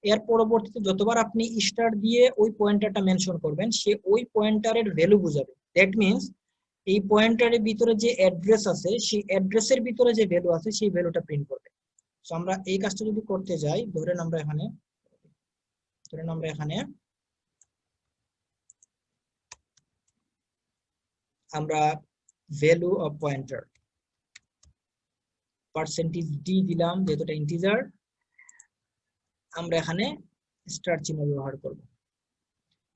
এর পরবর্তীতে যতবার আপনি স্টার দিয়ে ওই পয়েন্টারটা মেনশন করবেন সে ওই পয়েন্টারের ভ্যালু বোঝাবে। দ্যাট মিনস এই পয়েন্টারের ভিতরে যে অ্যাড্রেস আছে সেই অ্যাড্রেসের ভিতরে যে ভ্যালু আছে সেই ভ্যালুটা প্রিন্ট করবে। তো আমরা এই কাজটা যদি করতে যাই, ধরেন আমরা এখানে আমরা ভ্যালু অফ পয়েন্টার %d দিলাম, যেহেতু এটা ইন্টিজার আমরা এখানে স্টার চিহ্ন ব্যবহার করব।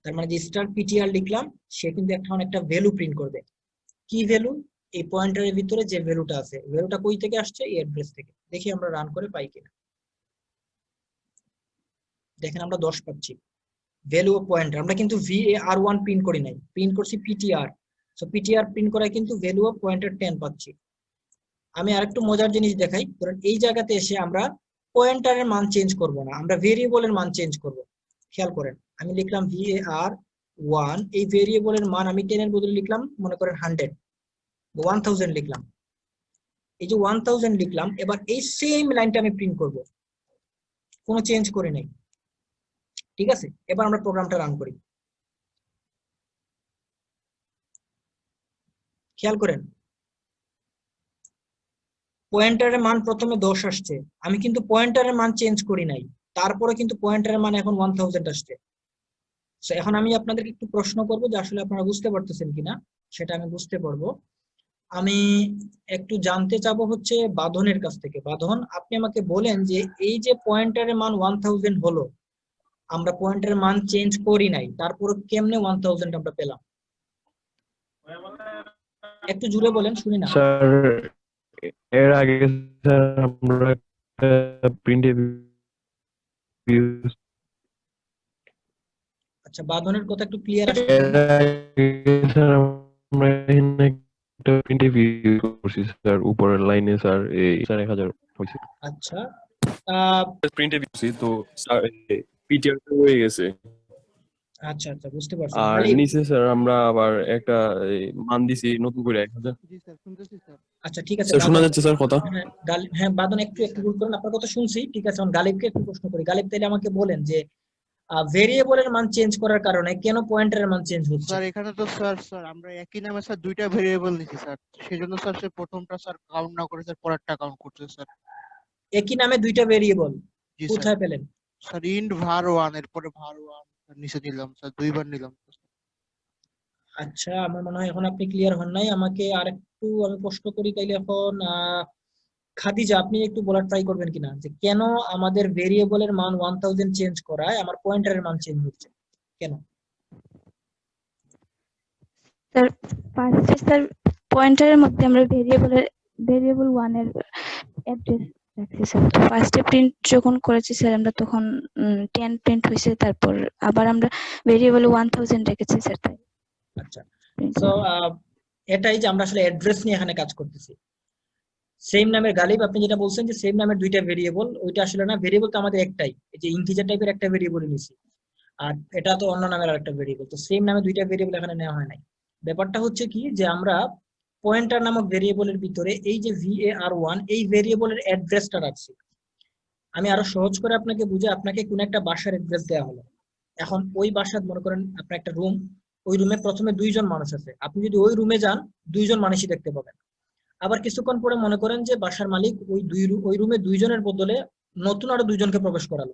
তার মানে যে স্টার পিটিআর লিখলাম সে কিন্তু এখন একটা ভ্যালু প্রিন্ট করবে। কি ভ্যালু? এই পয়েন্টারের ভিতরে যে ভ্যালুটা আছে, ভ্যালুটা কই থেকে আসছে? এই অ্যাড্রেস থেকে। দেখি আমরা রান করে পাই কিনা। দেখেন আমরা 10 পাচ্ছি। ভ্যালু অফ পয়েন্টার, আমরা কিন্তু var1 প্রিন্ট করি নাই, প্রিন্ট করছি পিটিআর। সো পিটিআর প্রিন্ট করায় কিন্তু ভ্যালু অফ পয়েন্টার 10 পাচ্ছি। আমি আরেকটু মজার জিনিস দেখাই, ধরুন এই জায়গাতে এসে আমরা পয়েন্টারের মান চেঞ্জ করব না, আমরা ভেরিয়েবলের মান চেঞ্জ করব। খেয়াল করেন আমি লিখলাম var1, এই ভেরিয়েবলের মান আমি 10 এর বদলে লিখলাম মনে করেন 100, 1000 লিখলাম। এই যে 1000 লিখলাম, এবার এই সেম লাইনটা আমি প্রিন্ট করব, কোনো চেঞ্জ করে নাই। ঠিক আছে, এবার আমরা প্রোগ্রামটা রান করি। খেয়াল করেন পয়েন্টারের মান প্রথমে 10 আসছে, আমি কিন্তু পয়েন্টারের মান চেঞ্জ করি নাই, তারপরে কিন্তু পয়েন্টারের মান এখন 1000 আসছে। সো এখন আমি আপনাদেরকে একটু প্রশ্ন করব যে আসলে আপনারা বুঝতে পারতেছেন কিনা, সেটা আমি বুঝতে পারবো। আমি একটু জানতে চাবো হচ্ছে বাঁধনের কাছ থেকে। বাঁধন, আপনি আমাকে বলেন যে এই যে পয়েন্টারের মান 1000 হলো, আমরা পয়েন্টারের মান চেঞ্জ করি নাই, তারপরে কেমনে 1000 আমরা পেলাম? একটু জুড়ে বলেন, শুনি না। স্যার এর আগে স্যার আমরা একটা প্রিন্টএফ আচ্ছা বাঁধনের কথা একটু ক্লিয়ার আসছে এর না। আগে স্যার আমরা এখানে একটা প্রিন্টএফ ইউজ করছি স্যার, উপরের লাইনে স্যার এই স্যার 1000 হয়েছে। আচ্ছা প্রিন্টএফ ইউজ তো স্যার পিটিআর হয়ে গেছে। আচ্ছা আচ্ছা বুঝতে পারছি। আর মানে নিচে স্যার আমরা আবার একটা মান দিছি নতুন করে 1000। আচ্ছা ঠিক আছে স্যার শোনা বাঁধন, যাচ্ছে স্যার কথা? হ্যাঁ বাঁধন একটু একটু ভুল করেন, আপনার কথা শুনছি ঠিক আছে। এখন গালিবকে একটু প্রশ্ন করি। গালিব তাইলে আমাকে বলেন যে ভেরিয়েবলের মান চেঞ্জ করার কারণে কেন পয়েন্টারের মান চেঞ্জ হচ্ছে? স্যার এখানে তো স্যার আমরা একই নামে স্যার দুইটা ভেরিয়েবল নিছি স্যার, সেজন্য স্যার সে প্রথমটা স্যার কাউন্ট না করে স্যার পরেরটা কাউন্ট করছে স্যার। একই নামে দুইটা ভেরিয়েবল জি স্যার। কোথায় পেলেন? স্যার ইন্ট var1 এরপরে var1 নিচে নিলাম স্যার, দুইবার নিলাম। আচ্ছা আমার মনে হয় এখন আপনি ক্লিয়ার হন নাই, আমাকে আরেকটু আমি প্রশ্ন করি তাইলে। এখন খাদিজা আপনি একটু বলার ট্রাই করবেন কিনা যে কেন আমাদের ভেরিয়েবলের মান 1000 চেঞ্জ করায় আমার পয়েন্টারের মান চেঞ্জ হচ্ছে কেন? স্যার ফার্স্টে স্যার পয়েন্টারের মধ্যে আমরা ভেরিয়েবল 1 এর অ্যাড্রেস রাখছি স্যার। তো ফার্স্টে প্রিন্ট যখন করেছি স্যার আমরা তখন 10 প্রিন্ট হয়েছে, তারপর আবার আমরা ভেরিয়েবল 1000 রেখেছি স্যার। তাই আচ্ছা সো এটাই যে আমরা আসলে অ্যাড্রেস নিয়ে এখানে কাজ করতেছি। সেম নামের গালিব আপনি যেটা বলছেন যে সেম নামের দুইটা ভেরিয়েবল, ওইটা আসলে না, ভেরিয়েবল তো আমাদের একটাই, এই যে ইন্টিজার টাইপের একটা ভেরিয়েবল নিছি, আর এটা তো অন্য নামের আরেকটা ভেরিয়েবল। তো সেম নামে দুইটা ভেরিয়েবল এখানে নেওয়া হয় নাই। ব্যাপারটা হচ্ছে কি যে আমরা পয়েন্টার নামক ভেরিয়েবলের ভিতরে এই যে var1 এই ভেরিয়েবলের অ্যাড্রেসটা রাখছি। আমি আরো সহজ করে আপনাকে বুঝে আপনাকে কোন একটা বাসার অ্যাড্রেস দেওয়া হলো। এখন ওই বাসার মনে করেন আপনার একটা রুম, ওই রুমে প্রথমে 2জন মানুষ আছে, আপনি যদি ওই রুমে যান 2জন মানুষই দেখতে পাবেন। আবার কিছুক্ষণ পরে মনে করেন যে বাসার মালিক ওই রুমে 2জনের বদলে নতুন আরো 2জনকে প্রবেশ করালো,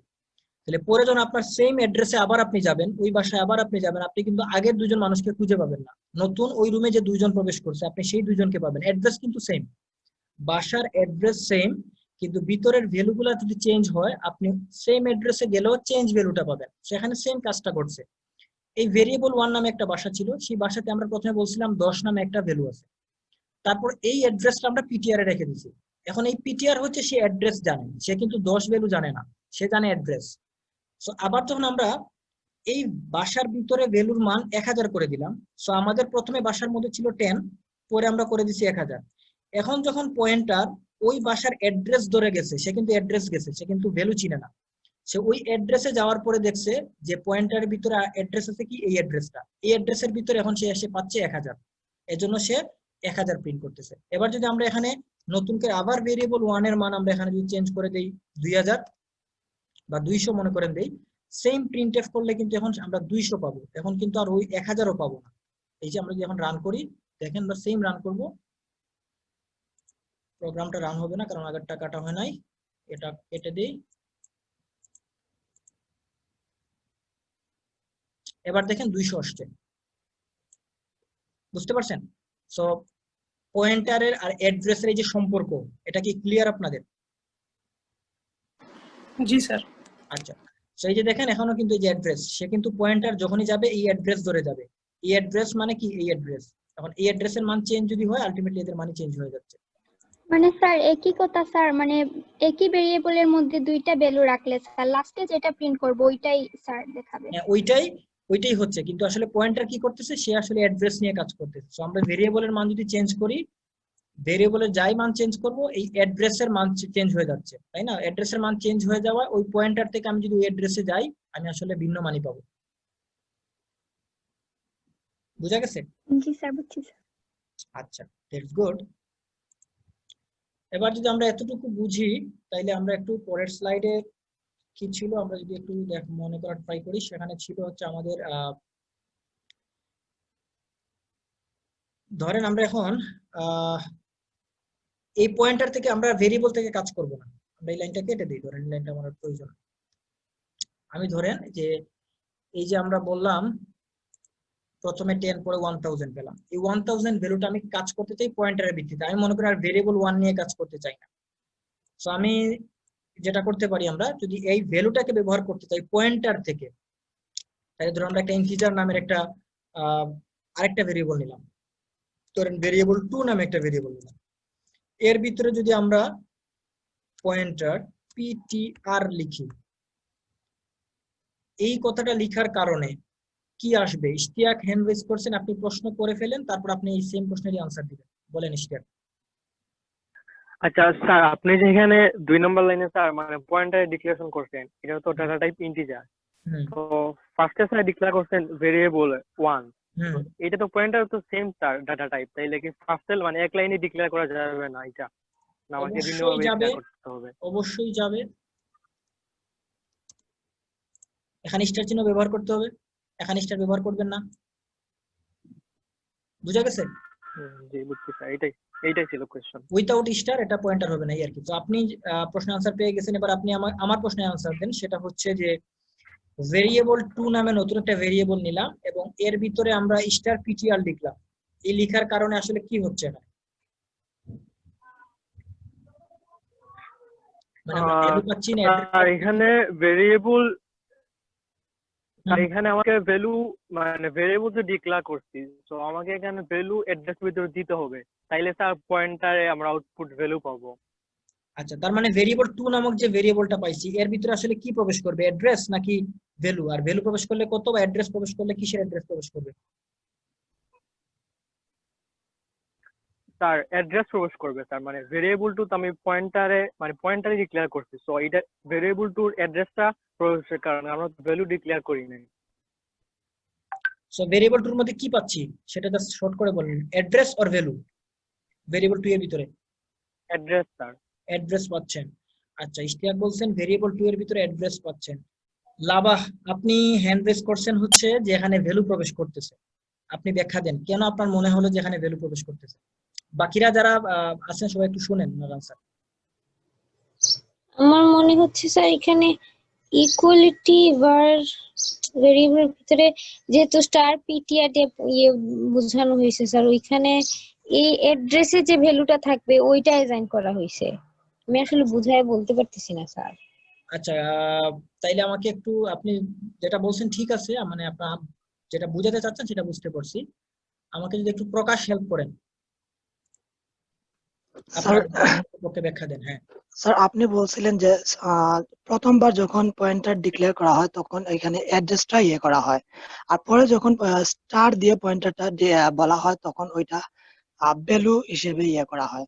তাহলে পরে যখন আপনার সেম অ্যাড্রেসে আবার আপনি যাবেন, ওই বাসায় আবার আপনি যাবেন, আপনি কিন্তু আগের 2জন মানুষকে খুঁজে পাবেন না, নতুন ওই রুমে যে 2জন প্রবেশ করছে আপনি সেই 2জনকে পাবেন। অ্যাড্রেস কিন্তু সেম, বাসার অ্যাড্রেস সেম, কিন্তু ভিতরের ভ্যালুগুলো যদি চেঞ্জ হয় আপনি সেম অ্যাড্রেসে গেলেও চেঞ্জ ভ্যালুটা পাবেন, সেখানে সেম কাজটা করছে। এই ভেরিয়েবল 1 নামে একটা বাসা ছিল, সেই বাসাতে আমরা প্রথমে বলছিলাম 10 নামে একটা ভ্যালু আছে, তারপর এই অ্যাড্রেসটা আমরা পিটিআর এ রেখে দিয়েছি। এখন এই পিটিআর হচ্ছে সে অ্যাড্রেস জানে, সে কিন্তু 10 ভ্যালু জানে না, সে জানে অ্যাড্রেস। সো আবার যখন আমরা এই বাসার ভিতরে ভ্যালুর মান 1000 করে দিলাম, সো আমাদের প্রথমে বাসার মধ্যে ছিল 10, পরে আমরা করে দিছি 1000। এখন যখন পয়েন্টার ওই বাসার অ্যাড্রেস ধরে গেছে, সে কিন্তু অ্যাড্রেস গেছে, সে কিন্তু ভ্যালু চিনে না, সে ওই অ্যাড্রেসে যাওয়ার পরে দেখছে যে পয়েন্টারের ভিতরে অ্যাড্রেস আছে কি এই অ্যাড্রেসটা, এই অ্যাড্রেসের ভিতরে এখন সে এসে পাচ্ছে 1000, এজন্য সে 1000 প্রিন্ট করতেছে। এবার যদি আমরা এখানে নতুন করে আবার ভেরিয়েবল 1 এর মান আমরা এখানে যদি চেঞ্জ করে দেই 2000 বা 200 মনে করেন দেই, সেম প্রিন্টএফ করলে কিন্তু এখন আমরা 200 পাবো, এখন কিন্তু আর ওই 1000ও পাবো না। এই যে আমরা যদি এখন রান করি, দেখেন আমরা সেম রান করব, প্রোগ্রামটা রান হবে না কারণ আগেরটা কাটা হয় নাই, এটা কেটে দেই। এবার দেখেন 200 আসছে, বুঝতে পারছেন? সো পয়েন্টারের আর অ্যাড্রেসের এই যে সম্পর্ক, এটা কি ক্লিয়ার আপনাদের? জি স্যার। আচ্ছা, সো এই যে দেখেন এখনো কিন্তু এই যে অ্যাড্রেস, সে কিন্তু পয়েন্টার যখনই যাবে এই অ্যাড্রেস ধরে যাবে, এই অ্যাড্রেস মানে কি এই অ্যাড্রেস, এখন এই অ্যাড্রেসের মান চেঞ্জ যদি হয় আলটিমেটলি এদের মান চেঞ্জ হয়ে যাচ্ছে। মানে স্যার একই কথা স্যার, মানে একই ভেরিয়েবলের মধ্যে দুইটা ভ্যালু রাখলে স্যার লাস্টে যেটা প্রিন্ট করব ওইটাই স্যার দেখাবে। হ্যাঁ, ওইটাই হচ্ছে, কিন্তু আসলে পয়েন্টার কি করতেছে, সে আসলে অ্যাড্রেস নিয়ে কাজ করতেছে। সো আমরা ভেরিয়েবলের মান যদি চেঞ্জ করি, ভেরিয়েবলের যাই মান চেঞ্জ করব এই অ্যাড্রেসের মান চেঞ্জ হয়ে যাচ্ছে, তাই না? অ্যাড্রেসের মান চেঞ্জ হয়ে যাওয়া ওই পয়েন্টার থেকে আমি যদি ওই অ্যাড্রেসে যাই আমি আসলে ভিন্ন মানই পাবো। বুঝা গেছে? জি স্যার, বুঝছি স্যার। আচ্ছা, দ্যাটস গুড। এবার যদি আমরা এতটুকু বুঝি তাইলে আমরা একটু পরের স্লাইডে কি ছিল আমরা যদি একটু মনে করার ট্রাই করি, সেখানে ছিল হচ্ছে আমাদের ধরেন আমরা এখন এই পয়েন্টার থেকে আমরা ভেরিয়েবল থেকে কাজ করব না, আমরা এই লাইনটা কেটে দিই, ধরেন এই লাইনটা আমার প্রয়োজন। আমি ধরেন যে এই যে আমরা বললাম প্রথমে 10 পরে 1000 পেলাম, এই 1000 ভ্যালুটা আমি কাজ করতে চাই পয়েন্টারের ভিত্তিতে, আমি মনে করি আর ভেরিয়েবল 1 নিয়ে কাজ করতে চাই না। সো আমি যেটা করতে পারি, আমরা যদি এই ভ্যালুটাকে ব্যবহার করতে চাই পয়েন্টার থেকে, তাহলে ধরুন আমরা একটা ইন্টিজার নামের একটা আরেকটা ভেরিয়েবল নিলাম, ধরেন ভেরিয়েবল 2 নামে একটা ভেরিয়েবল নিলাম, এর ভিতরে যদি আমরা পয়েন্টার ptr লিখি, এই কথাটা লিখার কারণে কি আসবে? ইশতিয়াক হ্যান্ড রেজ করছেন, আপনি প্রশ্ন করে ফেলেন, তারপর আপনি এই সেম প্রশ্নেরই আনসার দিবেন। বলেন ইশতিয়াক। আচ্ছা স্যার, আপনি যে এখানে 2 নম্বর লাইনে স্যার মানে পয়েন্টার ডিক্লারেশন করছেন, এটা তো ডাটা টাইপ ইন্টিজার, তো ফার্স্টে স্যার ডিক্লেয়ার করছেন ভেরিয়েবল 1, এটা তো পয়েন্টার তো সেম স্যার ডাটা টাইপ, তাইলে কি ফার্স্টে মানে এক লাইনে ডিক্লেয়ার করা যাবে না এটা, না আমাকে ভিন্নভাবে ডিক্লেয়ার করতে হবে? অবশ্যই যাবে, এখানে স্টার চিহ্ন ব্যবহার করতে হবে, এখানে স্টার ব্যবহার করবেন না। বুঝা গেছে? জি বুঝছি স্যার, এইটাই ছিল কোশ্চেন। উইথাউট স্টার এটা পয়েন্টার হবে না, এই আর কি। তো আপনি প্রশ্নের আনসার পেয়ে গেছেন, এবার আপনি আমার প্রশ্নের আনসার দেন। সেটা হচ্ছে যে ভেরিয়েবল 2 নামে নতুন একটা ভেরিয়েবল নিলাম এবং এর ভিতরে আমরা স্টার পিটিআর লিখলাম, এই লিখার কারণে আসলে কি হচ্ছে না? মানে আমরা ভ্যালু পাচ্ছি না, আর এখানে ভেরিয়েবল, আর এখানে আমাকে ভ্যালু মানে ভেরিয়েবল যে ডিক্লেয়ার করছি, তো আমাকে এখানে ভ্যালু অ্যাড্রেস ভিতরে দিতে হবে, তাইলে স্যার পয়েন্টারে আমরা আউটপুট ভ্যালু পাবো। আচ্ছা, তার মানে ভেরিয়েবল 2 নামক যে ভেরিয়েবলটা পাইছি এর ভিতরে আসলে কি প্রবেশ করবে? অ্যাড্রেস নাকি ভ্যালু? আর ভ্যালু প্রবেশ করলে কত, বা অ্যাড্রেস প্রবেশ করলে কিসের অ্যাড্রেস প্রবেশ করবে? স্যার অ্যাড্রেস প্রবেশ করবে স্যার, মানে ভেরিয়েবল 2 তো আমি পয়েন্টারে ডিক্লেয়ার করছি, সো এটা ভেরিয়েবল 2 এর অ্যাড্রেসটা প্রবেশের কারণে আমরা ভ্যালু ডিক্লেয়ার করি নাই। সো ভেরিয়েবল 2 এর মধ্যে কি পাচ্ছি সেটা জাস্ট শর্ট করে বলেন, অ্যাড্রেস অর ভ্যালু? ভেরিয়েবল 2 এর ভিতরে অ্যাড্রেস স্যার। অ্যাড্রেস পাচ্ছেন। আচ্ছা, ইশতিয়াক বলছেন ভেরিয়েবল 2 এর ভিতরে অ্যাড্রেস পাচ্ছেন। লাবাহ, আপনি হ্যান্ড রেজ করছেন হচ্ছে যে এখানে ভ্যালু প্রবেশ করতেছে। আপনি ব্যাখ্যা দেন কেন আপনার মনে হলো যে এখানে ভ্যালু প্রবেশ করতেছে। বাকিরা যারা আছেন সবাই একটু শুনেন ওনার আনসার। আমার মনে হচ্ছে স্যার এখানে ইকুয়ালিটি বার ভেরিয়েবলের ভিতরে যেহেতু স্টার পিটিআর ইয়ে বোঝানো হয়েছে স্যার, ওইখানে এই অ্যাড্রেসে যে ভ্যালুটা থাকবে ওইটা অ্যাসাইন করা হয়েছে। আমি আসলে বুঝায় বলতে পারতেছি না স্যার। আচ্ছা, তাইলে আমাকে একটু, আপনি যেটা বলছেন ঠিক আছে, মানে আপনার যেটা বুঝাতে চাচ্ছেন সেটা বুঝতে পারছি। আমাকে যদি একটু প্রকাশ হেল্প করেন, স্যার আপনার পক্ষে ব্যাখ্যা দেন। হ্যাঁ স্যার, আপনি বলছিলেন যে প্রথমবার যখন পয়েন্টার ডিক্লেয়ার করা হয় তখন এখানে অ্যাড্রেসটা ইয়ে করা হয়, আর পরে যখন স্টার দিয়ে পয়েন্টারটা বলা হয় তখন ওইটা ভ্যালু হিসেবে ইয়ে করা হয়।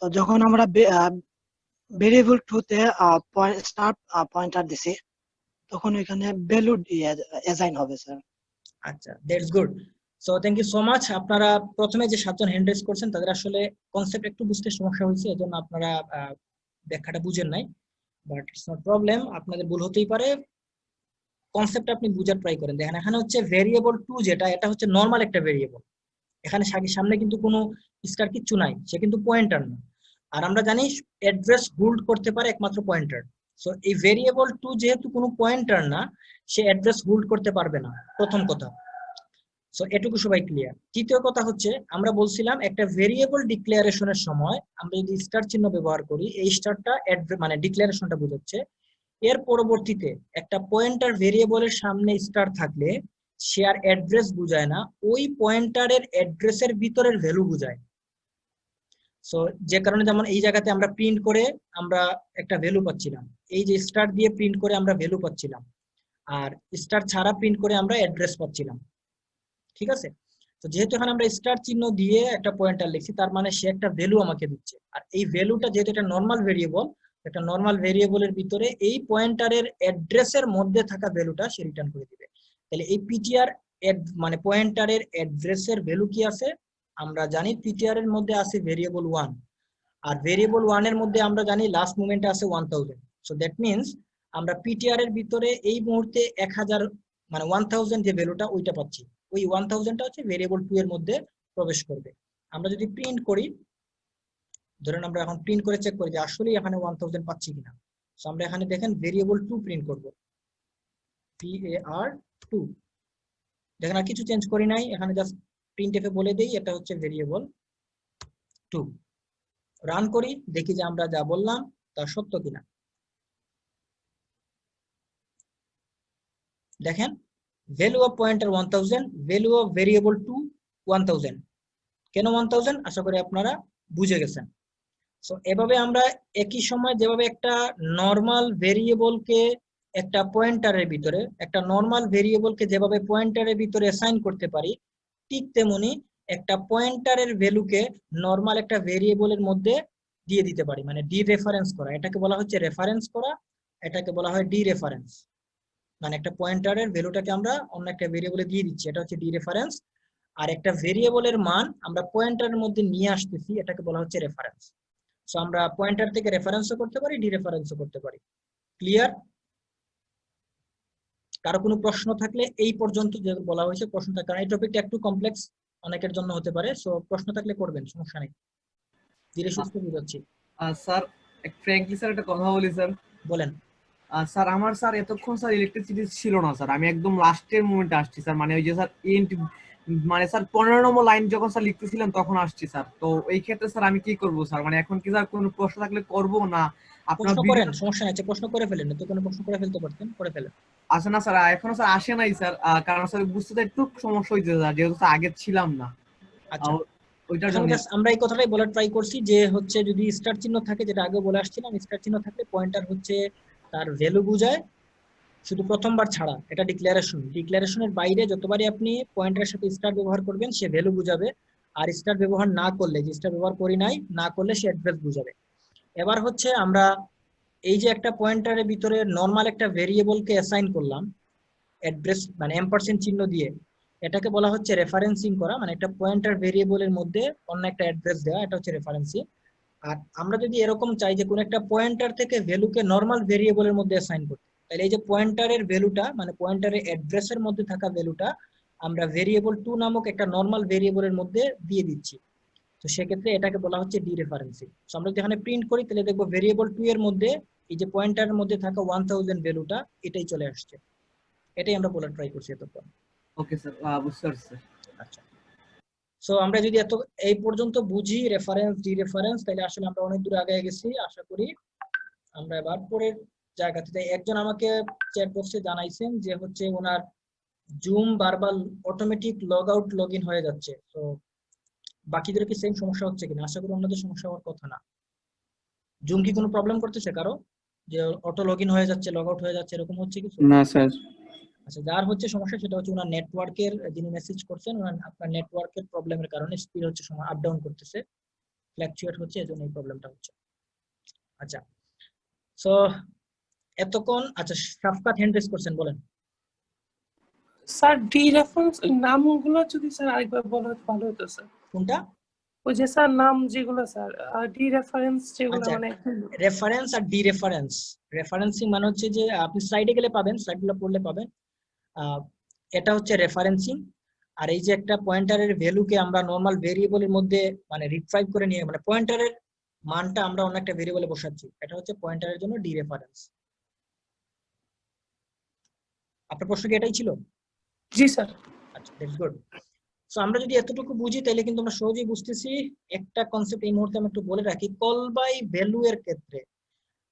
তো যখন আমরা ভেরিয়েবল 2 তে স্টার পয়েন্টার দিছি তখন ওইখানে ভ্যালু অ্যাসাইন হবে স্যার। আচ্ছা, that's good. So thank you so much. আপনারা প্রথমে যে 7 জন হ্যান্ড রেজ করছেন তাদের আসলে কনসেপ্ট একটু বুঝতে সমস্যা হয়েছে, এজন্য আপনারা ব্যাখ্যাটা বুঝেন নাই, বাট ইটস নট প্রবলেম, আপনাদের ভুল হতেই পারে। কনসেপ্ট আপনি বুঝার ট্রাই করেন। দেখেন এখানে হচ্ছে ভেরিয়েবল 2 যেটা, এটা হচ্ছে নরমাল একটা ভেরিয়েবল। এখানে সামনে কিন্তু কোনো স্টার কিচ্ছু নাই, সে কিন্তু পয়েন্টার না। আর আমরা জানি অ্যাড্রেস হোল্ড করতে পারে একমাত্র পয়েন্টার। সো এই ভেরিয়েবল 2 যেহেতু কোনো পয়েন্টার না, সে অ্যাড্রেস হোল্ড করতে পারবে না, প্রথম কথা। সো এটুকু সবাই ক্লিয়ার। তৃতীয় কথা হচ্ছে, আমরা বলছিলাম একটা ভেরিয়েবল ডিক্লারেশনের সময় আমরা যদি স্টার চিহ্ন ব্যবহার করি, এই স্টারটা মানে ডিক্লারেশনটা বোঝাচ্ছে। এর পরবর্তীতে একটা পয়েন্টার ভেরিয়েবলের সামনে স্টার থাকলে সে আর অ্যাড্রেস বুঝায় না, ওই পয়েন্টারের অ্যাড্রেসের ভিতরের ভ্যালু বুঝায়। সো যে কারণে যেমন এই জায়গাতে আমরা প্রিন্ট করে আমরা একটা ভ্যালু পাচ্ছিলাম, এই যে স্টার দিয়ে প্রিন্ট করে আমরা ভ্যালু পাচ্ছিলাম, আর স্টার ছাড়া প্রিন্ট করে আমরা অ্যাড্রেস পাচ্ছিলাম। ঠিক আছে, তো যেহেতু এখানে আমরা স্টার চিহ্ন দিয়ে একটা পয়েন্টার লিখছি, তার মানে সে একটা ভ্যালু আমাকে দিচ্ছে। আর এই ভ্যালুটা যেহেতু এটা নরমাল ভেরিয়েবল, একটা নরমাল ভেরিয়েবলের ভিতরে এই পয়েন্টারের অ্যাড্রেসের মধ্যে থাকা ভ্যালুটা সে রিটার্ন করে দিবে। তাহলে এই পিটিআর মানে পয়েন্টারের অ্যাড্রেসের ভ্যালু কি আছে, আমরা জানি পিটিআর এর মধ্যে আছে ভেরিয়েবল 1, আর ভেরিয়েবল 1 এর মধ্যে আমরা জানি লাস্ট মোমেন্টে আছে 1000। সো দ্যাট মিন্স আমরা পিটিআর এর ভিতরে এই মুহূর্তে 1000 মানে 1000 যে ভ্যালুটা ওইটা পাচ্ছি, ওই 1000টা হচ্ছে ভেরিয়েবল 2 এর মধ্যে প্রবেশ করবে। আমরা যদি প্রিন্ট করি, ধরেন আমরা এখন প্রিন্ট করে চেক করি যে আসলে এখানে 1000 পাচ্ছি কিনা। সো আমরা এখানে দেখেন ভেরিয়েবল 2 প্রিন্ট করব, PAR 2। দেখেন আর কিছু চেঞ্জ করি নাই, এখানে জাস্ট প্রিন্টএফে বলে দেই এটা হচ্ছে ভেরিয়েবল 2। রান করি, দেখি যে আমরা যা বললাম তা সত্য কিনা। দেখেন value of pointer 1000, value of variable 2 1000। কেন 1000? আশা করি আপনারা বুঝে গেছেন। সো এভাবে আমরা একই সময় যেভাবে একটা নরমাল ভেরিয়েবলকে একটা পয়েন্টারের ভিতরে, একটা নরমাল ভেরিয়েবলকে যেভাবে পয়েন্টারের ভিতরে অ্যাসাইন করতে পারি, ঠিক তেমনি একটা পয়েন্টারের ভ্যালুকে নরমাল একটা ভেরিয়েবলের মধ্যে দিয়ে দিতে পারি, মানে ডি রেফারেন্স করা। এটাকে বলা হচ্ছে রেফারেন্স করা, এটাকে বলা হয় ডি রেফারেন্স। মানে একটা পয়েন্টারের ভ্যালুটাকে আমরা অন্য একটা ভেরিয়েবলে দিয়ে দিচ্ছি, এটা হচ্ছে ডি রেফারেন্স। আর একটা ভেরিয়েবলের মান আমরা পয়েন্টারের মধ্যে নিয়ে আসতেছি, এটাকে বলা হচ্ছে রেফারেন্স। সো আমরা পয়েন্টার থেকে রেফারেন্সও করতে পারি, ডি রেফারেন্সও করতে পারি। ক্লিয়ার? কারো কোনো প্রশ্ন থাকলে এই পর্যন্ত যে বলা হয়েছে প্রশ্ন থাকে, কারণ এই টপিকটা একটু কমপ্লেক্স অনেকের জন্য হতে পারে। সো প্রশ্ন থাকলে করবেন, সমস্যা নেই, ধীরে সুস্থে বুঝাচ্ছি। স্যার ফ্র্যাঙ্কলি স্যার একটা কথা বলি স্যার। বলেন। স্যার আমার স্যার এতক্ষণ স্যার ইলেকট্রিসিটি ছিল না স্যার, আমি একদম লাস্টের মোমেন্টে আসছি স্যার, মানে ওই যে স্যার এন্ড মানে স্যার 15 নম্বর লাইন যখন স্যার লিখতেছিলাম তখন আসছি স্যার। তো এই ক্ষেত্রে স্যার আমি কি করব স্যার, মানে এখন কি স্যার কোনো প্রশ্ন থাকলে করব না আপনারা প্রশ্ন করেন, সমস্যা নাই, প্রশ্ন করে ফেলেন, তো কোনো প্রশ্ন করে ফেলতে পারতেন, করে ফেলেন। আসে না স্যার, এখনো স্যার আসে নাই স্যার, কারণ স্যার বুঝতে একটু সমস্যা হইছে স্যার, যেহেতু স্যার আগে ছিলাম না। আচ্ছা, আমরা এই কথাটাই বলার ট্রাই করছি যে হচ্ছে যদি স্টার চিহ্ন থাকে, যেটা আগে বলে আসছিলাম, স্টার চিহ্ন থাকলে পয়েন্টার হচ্ছে তার ভ্যালু বুঝায়, শুধু প্রথমবার ছাড়া। এটা ডিক্লারেশনের বাইরে যতবারই আপনি পয়েন্টারের সাথে স্টার ব্যবহার করবেন সে ভ্যালু বুঝাবে, আর স্টার ব্যবহার না করলে, যে স্টার ব্যবহার করি নাই না করলে সে অ্যাড্রেস বুঝাবে। এবার হচ্ছে আমরা এই যে একটা পয়েন্টারের ভিতরে নরমাল একটা ভেরিয়েবলকে অ্যাসাইন করলাম অ্যাড্রেস মানে এম্পারসেন্ট চিহ্ন দিয়ে, এটাকে বলা হচ্ছে রেফারেন্সিং করা, মানে একটা পয়েন্টার ভেরিয়েবলের মধ্যে অন্য একটা অ্যাড্রেস দেওয়া, এটা হচ্ছে রেফারেন্সিং। আর আমরা যদি এরকম চাই যে কোন একটা পয়েন্টার থেকে ভ্যালুকে নরমাল ভেরিয়েবলের মধ্যে অ্যাসাইন করতে, তাহলে এই যে পয়েন্টারের ভ্যালুটা মানে পয়েন্টারের অ্যাড্রেসের মধ্যে থাকা ভ্যালুটা আমরা ভেরিয়েবল 2 নামক একটা নরমাল ভেরিয়েবলের মধ্যে দিয়ে দিচ্ছি। তো সেক্ষেত্রে এটাকে বলা হচ্ছে ডিরেফারেন্সিং। সো আমরা যদি এখানে প্রিন্ট করি তাহলে দেখবো ভেরিয়েবল 2 এর মধ্যে এই যে পয়েন্টারের মধ্যে থাকা 1000 ভ্যালুটা এটাই চলে আসছে। এটাই আমরা বলার ট্রাই করছি এতক্ষণ। ওকে স্যার, বুঝতে পারছি। আচ্ছা, সো আমরা যদি এত এই পর্যন্ত বুঝি রেফারেন্স ডিরেফারেন্স, তাহলে আসলে আমরা অনেক দূর আগে গেছি আশা করি। আমরা এবার পরের জায়গাতে একজন আমাকে চ্যাট বক্সে জানাইছেন যে হচ্ছে ওনার জুম বারবার automatic log out log in হয়ে যাচ্ছে। তো বাকিদের কি সেম সমস্যা হচ্ছে কিনা? আশা করি ওনাদের সমস্যা হওয়ার কথা না। জুম কি কোনো প্রবলেম করতেছে কারো, যে অটো লগ ইন হয়ে যাচ্ছে লগ আউট হয়ে যাচ্ছে, এরকম হচ্ছে কিছু? না স্যার। আচ্ছা, যার হচ্ছে সমস্যা সেটা হচ্ছে ওনার নেটওয়ার্কের, যিনি মেসেজ করছেন আপনার নেটওয়ার্কের প্রবলেমের কারণে স্পিড হচ্ছে সময় আপ ডাউন করতেছে, ফ্ল্যাকচুয়েট হচ্ছে, এজন্য এই প্রবলেমটা হচ্ছে। আচ্ছা, সো এতক্ষণ আচ্ছা শাফকাত হ্যান্ড রেজ করছেন, বলেন। স্যার ডি রেফারেন্স নামগুলো যদি স্যার আরেকবার বলা হতো ভালো হতো স্যার। কোনটা? ওই যে স্যার নাম যেগুলো স্যার ডি রেফারেন্স যেগুলো আচ্ছা, মানে রেফারেন্স আর ডি রেফারেন্স। রেফারেন্সিং মানে হচ্ছে যে আপনি স্লাইডে গেলে পাবেন, স্লাইডগুলো পড়লে পাবেন। এটা হচ্ছে রেফারেন্সিং। আর এই যে একটা পয়েন্টারের ভ্যালুকে আমরা নরমাল ভেরিয়েবলের মধ্যে মানে রিট্রাইভ করে নিয়ে মানে পয়েন্টারের মানটা আমরা অন্য একটা ভেরিয়েবলে বসাচ্ছি, এটা হচ্ছে পয়েন্টারের জন্য ডি রেফারেন্স। আপনার প্রশ্ন কি এটাই ছিল? জি স্যার। আচ্ছা, দ্যাটস গুড। সো আমরা যদি এতটুকু বুঝি তাহলে কিন্তু আমরা সহজেই বুঝতেছি। একটা কনসেপ্ট এই মুহূর্তে আমি একটু বলে রাখি, কল বাই ভ্যালু এর ক্ষেত্রে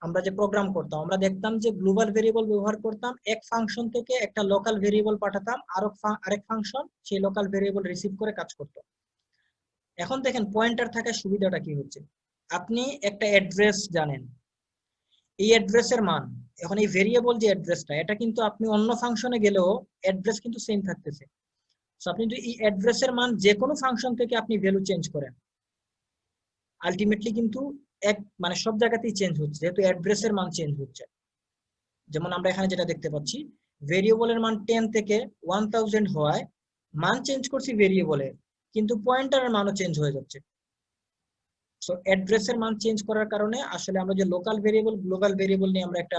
আমরা যে প্রোগ্রাম করতাম, আমরা দেখতাম যে গ্লোবাল ভেরিয়েবল ব্যবহার করতাম, এক ফাংশন থেকে একটা লোকাল ভেরিয়েবল পাঠাতাম, আরেক ফাংশন সেই লোকাল ভেরিয়েবল রিসিভ করে কাজ করতো। এখন দেখেন পয়েন্টার থাকার সুবিধাটা কি হচ্ছে, আপনি একটা অ্যাড্রেস জানেন, এই অ্যাড্রেসের মান, এখন এই ভেরিয়েবল যে অ্যাড্রেসটা এটা কিন্তু আপনি অন্য ফাংশনে গেলেও অ্যাড্রেস কিন্তু সেম থাকতেছে। সো আপনি যদি এই অ্যাড্রেসের মান যে কোনো ফাংশন থেকে আপনি ভ্যালু চেঞ্জ করেন, আলটিমেটলি কিন্তু এক মানে সব জায়গাতেই চেঞ্জ হচ্ছে, যেহেতু অ্যাড্রেসের মান চেঞ্জ হচ্ছে। যেমন আমরা এখানে যেটা দেখতে পাচ্ছি, ভেরিয়েবলের মান 10 থেকে 1000 হওয়ায় মান চেঞ্জ করছি ভেরিয়েবলের, কিন্তু পয়েন্টারের মানও চেঞ্জ হয়ে যাচ্ছে। সো অ্যাড্রেসের মান চেঞ্জ করার কারণে আসলে আমরা যে লোকাল ভেরিয়েবল গ্লোবাল ভেরিয়েবল নিয়ে আমরা একটা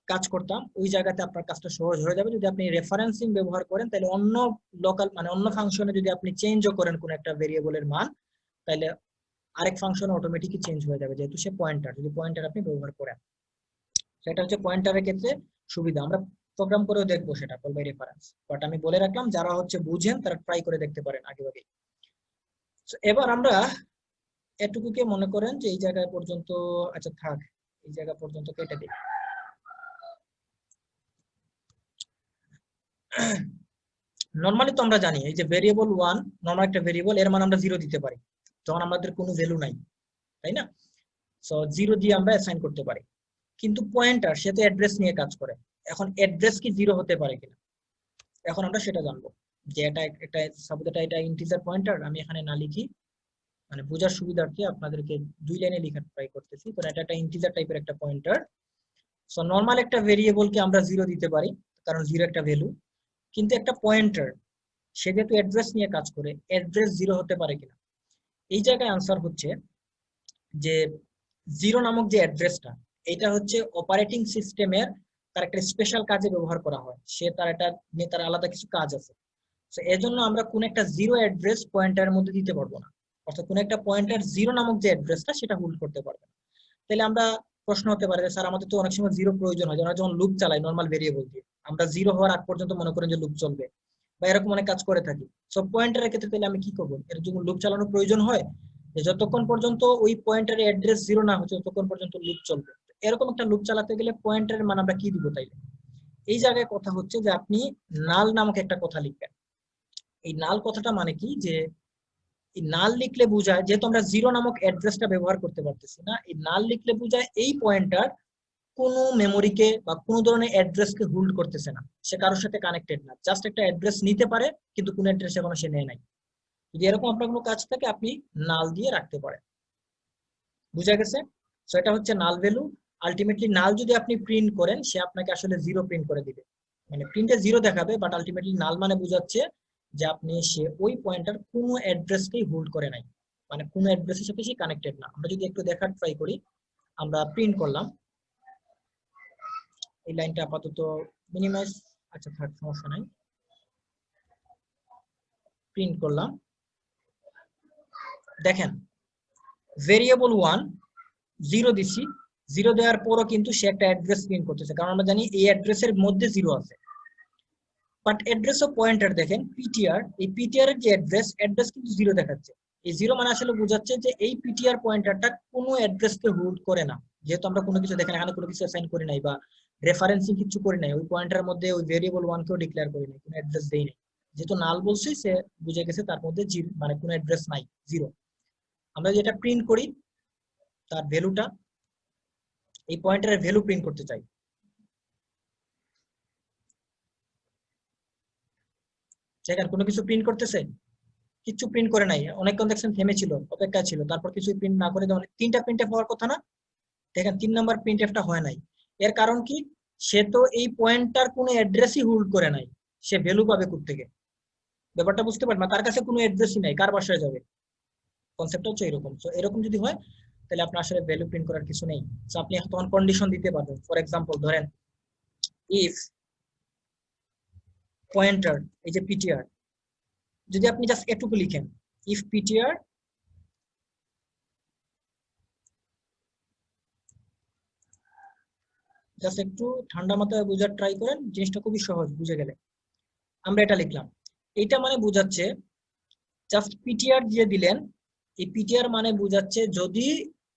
কাজ করতাম, ওই জায়গাতে আপনার কাজটা সহজ হয়ে যাবে। যদি আপনি রেফারেন্সিং ব্যবহার করেন তাহলে অন্য লোকাল মানে অন্য ফাংশনে যদি আপনি চেঞ্জও করেন কোন একটা ভেরিয়েবলের মান, তাহলে আরেক ফাংশনে অটোমেটিকলি চেঞ্জ হয়ে যাবে, যেহেতু সে পয়েন্টার, যদি পয়েন্টার আপনি ব্যবহার করেন। সেটা হচ্ছে পয়েন্টারের ক্ষেত্রে সুবিধা। আমরা প্রোগ্রাম করেও দেখবো সেটা কল বাই রেফারেন্স, বাট আমি বলে রাখলাম যারা হচ্ছে বুঝেন তারা ট্রাই করে দেখতে পারেন আগে আগে। এবার আমরা এটুকুকে মনে করেন যে এই জায়গায় পর্যন্ত, আচ্ছা থাক, এই জায়গা পর্যন্ত কেটে দিই। নরমালি তো আমরা জানি এই যে ভেরিয়েবল 1 নরমাল একটা ভেরিয়েবল, এর মান আমরা 0 দিতে পারি যখন আমাদের কোনো ভ্যালু নাই, তাই না? সো 0 দিয়ে আমরা অ্যাসাইন করতে পারি। কিন্তু পয়েন্টার সে তো অ্যাড্রেস নিয়ে কাজ করে, এখন অ্যাড্রেস কি 0 হতে পারে কিনা এখন আমরা সেটা জানবো। যে এটা একটা সাপোজ এটা ইন্টিজার পয়েন্টার, আমি এখানে না লিখি, মানে বোঝার সুবিধার্থে আপনাদেরকে 2 লাইনে লেখার ট্রাই করতেছি। তো এটা একটা ইন্টিজার টাইপের একটা পয়েন্টার। সো নরমাল একটা ভেরিয়েবলকে আমরা 0 দিতে পারি কারণ 0 একটা ভ্যালু, কিন্তু একটা পয়েন্টার সে যেহেতু অ্যাড্রেস নিয়ে কাজ করে, অ্যাড্রেস 0 হতে পারে কিনা? এই জায়গায় আনসার হচ্ছে যে 0 নামক যে অ্যাড্রেসটা, এটা হচ্ছে অপারেটিং সিস্টেমের তার একটা স্পেশাল কাজে ব্যবহার করা হয়, সে তার এটা নিয়ে তার আলাদা কিছু কাজ আছে। তো এজন্য আমরা কোন একটা 0 অ্যাড্রেস পয়েন্টারের মধ্যে দিতে পারবো না, অর্থাৎ কোন একটা পয়েন্টার 0 নামক যে অ্যাড্রেসটা সেটা হোল্ড করতে পারবে না। তাহলে আমরা প্রশ্ন হতে পারে যে স্যার আমাদের তো অনেক সময় 0 প্রয়োজন হয়, যখন লুপ চালাই নরমাল ভেরিয়েবল দিয়ে, আমরা 0 হওয়ার আগ পর্যন্ত মনে করেন যে লুপ চলবে, বা এরকম অনেক কাজ করে থাকি। সব পয়েন্টারের ক্ষেত্রে তাহলে আমি কি করবো, এর যখন লুপ চালানোর প্রয়োজন হয়, যে যতক্ষণ পর্যন্ত ওই পয়েন্টারের অ্যাড্রেস 0 না হচ্ছে ততক্ষণ পর্যন্ত লুপ চলবে। এরকম একটা লুপ চালাতে গেলে পয়েন্টারের মান আমরা কি দিব? তাইলে এই জায়গায় কথা হচ্ছে যে আপনি নাল নামক একটা কথা লিখবেন। এই নাল কথাটা মানে কি, যে এই নাল লিখলে বোঝায়, যেহেতু আমরা 0 নামক অ্যাড্রেসটা ব্যবহার করতে পারতেছি না, এই নাল লিখলে বোঝায় এই পয়েন্টার কোনো মেমোরিকে বা কোনো ধরনের অ্যাড্রেসকে হোল্ড করতেছে না, সে কারোর সাথে কানেক্টেড না, জাস্ট একটা অ্যাড্রেস নিতে পারে কিন্তু কোন অ্যাড্রেস এখনো সে নেয় নাই। যদি এরকম আপনার কোনো কাজ থাকে আপনি নাল দিয়ে রাখতে পারেন। বুঝা গেছে? সো এটা হচ্ছে নাল ভ্যালু। আলটিমেটলি নাল যদি আপনি প্রিন্ট করেন, সে আপনাকে আসলে 0 প্রিন্ট করে দিবে, মানে প্রিন্টে 0 দেখাবে, বাট আলটিমেটলি নাল মানে বোঝাচ্ছে যে আপনি সে ওই পয়েন্টার কোনো অ্যাড্রেসকেই হোল্ড করে নাই, মানে কোনো অ্যাড্রেসের সাথে সে কানেক্টেড না। আমরা যদি একটু দেখার ট্রাই করি, আমরা প্রিন্ট করলাম এই লাইনটা আপাতত মিনিমাইজ, আচ্ছা থাক সমস্যা নাই, প্রিন্ট করলাম। দেখেন ভেরিয়েবল 1 0 দিছি, 0 দেওয়ার পরও কিন্তু সে একটা অ্যাড্রেস প্রিন্ট করতেছে, কারণ আমরা জানি এই অ্যাড্রেসের মধ্যে 0 আছে। বাট অ্যাড্রেস অফ পয়েন্টার দেখেন পিটিআর, এই পিটিআর এর যে অ্যাড্রেস কিন্তু 0 দেখাচ্ছে। এই 0 মানে আসলে বোঝাচ্ছে যে এই পিটিআর পয়েন্টারটা কোনো অ্যাড্রেসকে হোল্ড করে না, যেহেতু আমরা কোনো কিছু দেখেন এখানে কোনো কিছু অ্যাসাইন করি নাই বা রেফারেন্সিং কিছু করি নাই, ওই পয়েন্টার মধ্যে ওই ভেরিয়েবল 1 কেও ডিক্লেয়ার করি নাই, কোনো অ্যাড্রেস দেই নাই। যেহেতু নাল বলছি সে বুঝে গেছে তার মধ্যে মানে কোনো অ্যাড্রেস নাই, 0। আমরা যেটা প্রিন্ট করি তার ভ্যালুটা, এই পয়েন্টারের ভ্যালু প্রিন্ট করতে চাই। দেখেন কোনো কিছু প্রিন্ট করতেছে, কিছু প্রিন্ট করে নাই, অনেকক্ষণ দেখছেন থেমে ছিল, অপেক্ষা ছিল, তারপর কিছু প্রিন্ট না করে যেমন 3টা প্রিন্টএফ হওয়ার কথা না, দেখেন 3 নাম্বার প্রিন্টএফটা হয় নাই। এর কারণ কি, সে তো এই পয়েন্টটার কোনো অ্যাড্রেসই হোল্ড করে নাই, সে ভ্যালু পাবে কোথা থেকে? ব্যাপারটা বুঝতে পারবেন, তার কাছে কোনো অ্যাড্রেসই নাই, কার বাসায় যাবে? কনসেপ্টটা হচ্ছে এরকম। সো এরকম যদি হয় তাহলে আপনার আসলে ভ্যালু প্রিন্ট করার কিছু নেই। সো আপনি তখন কন্ডিশন দিতে পারবেন। ফর এক্সাম্পল ধরেন ইফ পয়েন্টার, এই যে পিটিআর, যদি আপনি জাস্ট এটুকু লিখেন ইফ পিটিআর জাস্ট একটু ঠান্ডা মাথায় বোঝার ট্রাই করেন, জিনিসটা খুবই সহজ বুঝে গেলে। আমরা এটা লিখলাম, এইটা মানে বোঝাচ্ছে জাস্ট পিটিআর দিয়ে দিলেন, এই পিটিআর মানে বোঝাচ্ছে যদি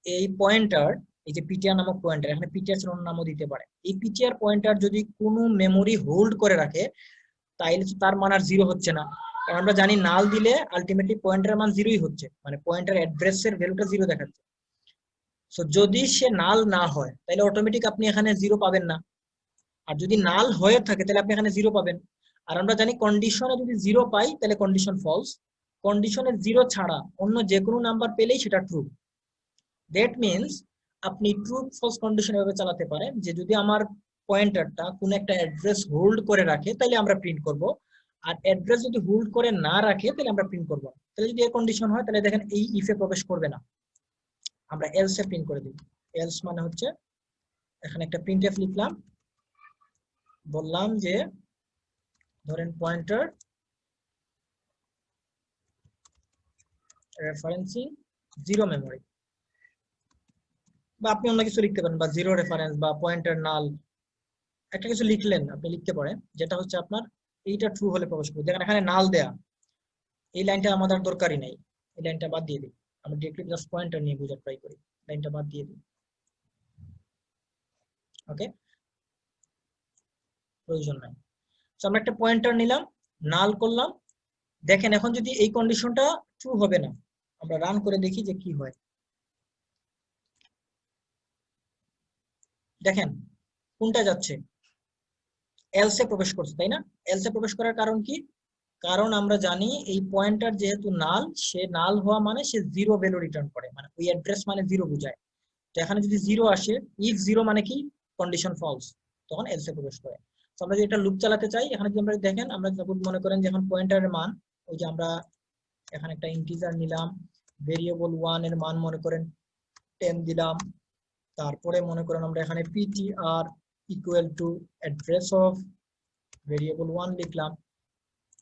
এই পয়েন্টার, এই যে পিটিআর নামক পয়েন্টার, এখানে পিটিআর এর অন্য নামও দিতে পারে, এই পিটিআর পয়েন্টার যদি কোনো মেমোরি হোল্ড করে রাখে তাইলে তার মান আর 0 হচ্ছে না, কারণ আমরা জানি নাল দিলে আলটিমেটলি পয়েন্টারের মান 0ই হচ্ছে, মানে পয়েন্টার অ্যাড্রেসের ভ্যালুটা 0 দেখাচ্ছে। সো যদি সে নাল না হয় তাহলে অটোমেটিক আপনি এখানে 0 পাবেন না, আর যদি নাল হয়ে থাকে তাহলে আপনি এখানে 0 পাবেন। আর আমরা জানি কন্ডিশনে যদি 0 পাই তাহলে কন্ডিশন ফলস, কন্ডিশনে 0 ছাড়া অন্য যে কোনো নাম্বার পেলেই সেটা ট্রু। দ্যাট মিনস আপনি ট্রু ফলস কন্ডিশন এভাবে চালাতে পারেন যে যদি আমার পয়েন্টারটা কোন একটা অ্যাড্রেস হোল্ড করে রাখে তাহলে আমরা প্রিন্ট করব, আর অ্যাড্রেস যদি হোল্ড করে না রাখে তাহলে আমরা প্রিন্ট করব। তাহলে যদি এই কন্ডিশন হয় তাহলে দেখেন এই ইফে প্রবেশ করবে না, আমরা এলস এ প্রিন্ট করে দিই। এলস মানে হচ্ছে এখানে একটা প্রিন্টএফ লিখলাম, বললাম যে ধরেন পয়েন্টার রেফারেন্সিং 0 মেমোরি, বা আপনি অন্য কিছু লিখতে পারেন, বা 0 রেফারেন্স বা পয়েন্টার নাল, একটা কিছু লিখলেন আপনি লিখতে পারেন যেটা হচ্ছে আপনার এইটা ট্রু হলে প্রবেশ করবে। দেখেন এখানে নাল দেয়া, এই লাইনটা আমাদের দরকারই নাই, এই লাইনটা বাদ দিয়ে দিই, আমরা ডিরেক্টলি জাস্ট পয়েন্টার নিয়ে বোঝার ট্রাই করি, লাইনটা বাদ দিয়ে দিই। ওকে, প্রয়োজন নাই। সো আমরা একটা পয়েন্টার নিলাম, নাল করলাম, দেখেন এখন যদি এই কন্ডিশনটা ট্রু হবে না, আমরা রান করে দেখি যে কি হয়। দেখেন কোনটা যাচ্ছে, এলসে প্রবেশ করছে তাই না? এলসে প্রবেশ করার কারণ কি? কারণ আমরা জানি এই পয়েন্টার যেহেতু নাল, সে নাল হওয়া মানে সে 0 ভ্যালু রিটার্ন করে, মানে ওই অ্যাড্রেস মানে 0 বোঝায়। তো এখানে যদি 0 আসে, ইফ 0 মানে কি কন্ডিশন ফলস, তখন এলসে প্রবেশ করে। তো আমরা যদি এটা লুপ চালাতে চাই, এখানে যদি আমরা দেখেন, আমরা সাপোজ মনে করেন যে এখন পয়েন্টারের মান, ওই যে আমরা এখানে একটা ইন্টিজার নিলাম, ভেরিয়েবল 1 এর মান মনে করেন 10 দিলাম, তারপরে মনে করেন আমরা এখানে ptr equal to address of variable 1 লিখলাম।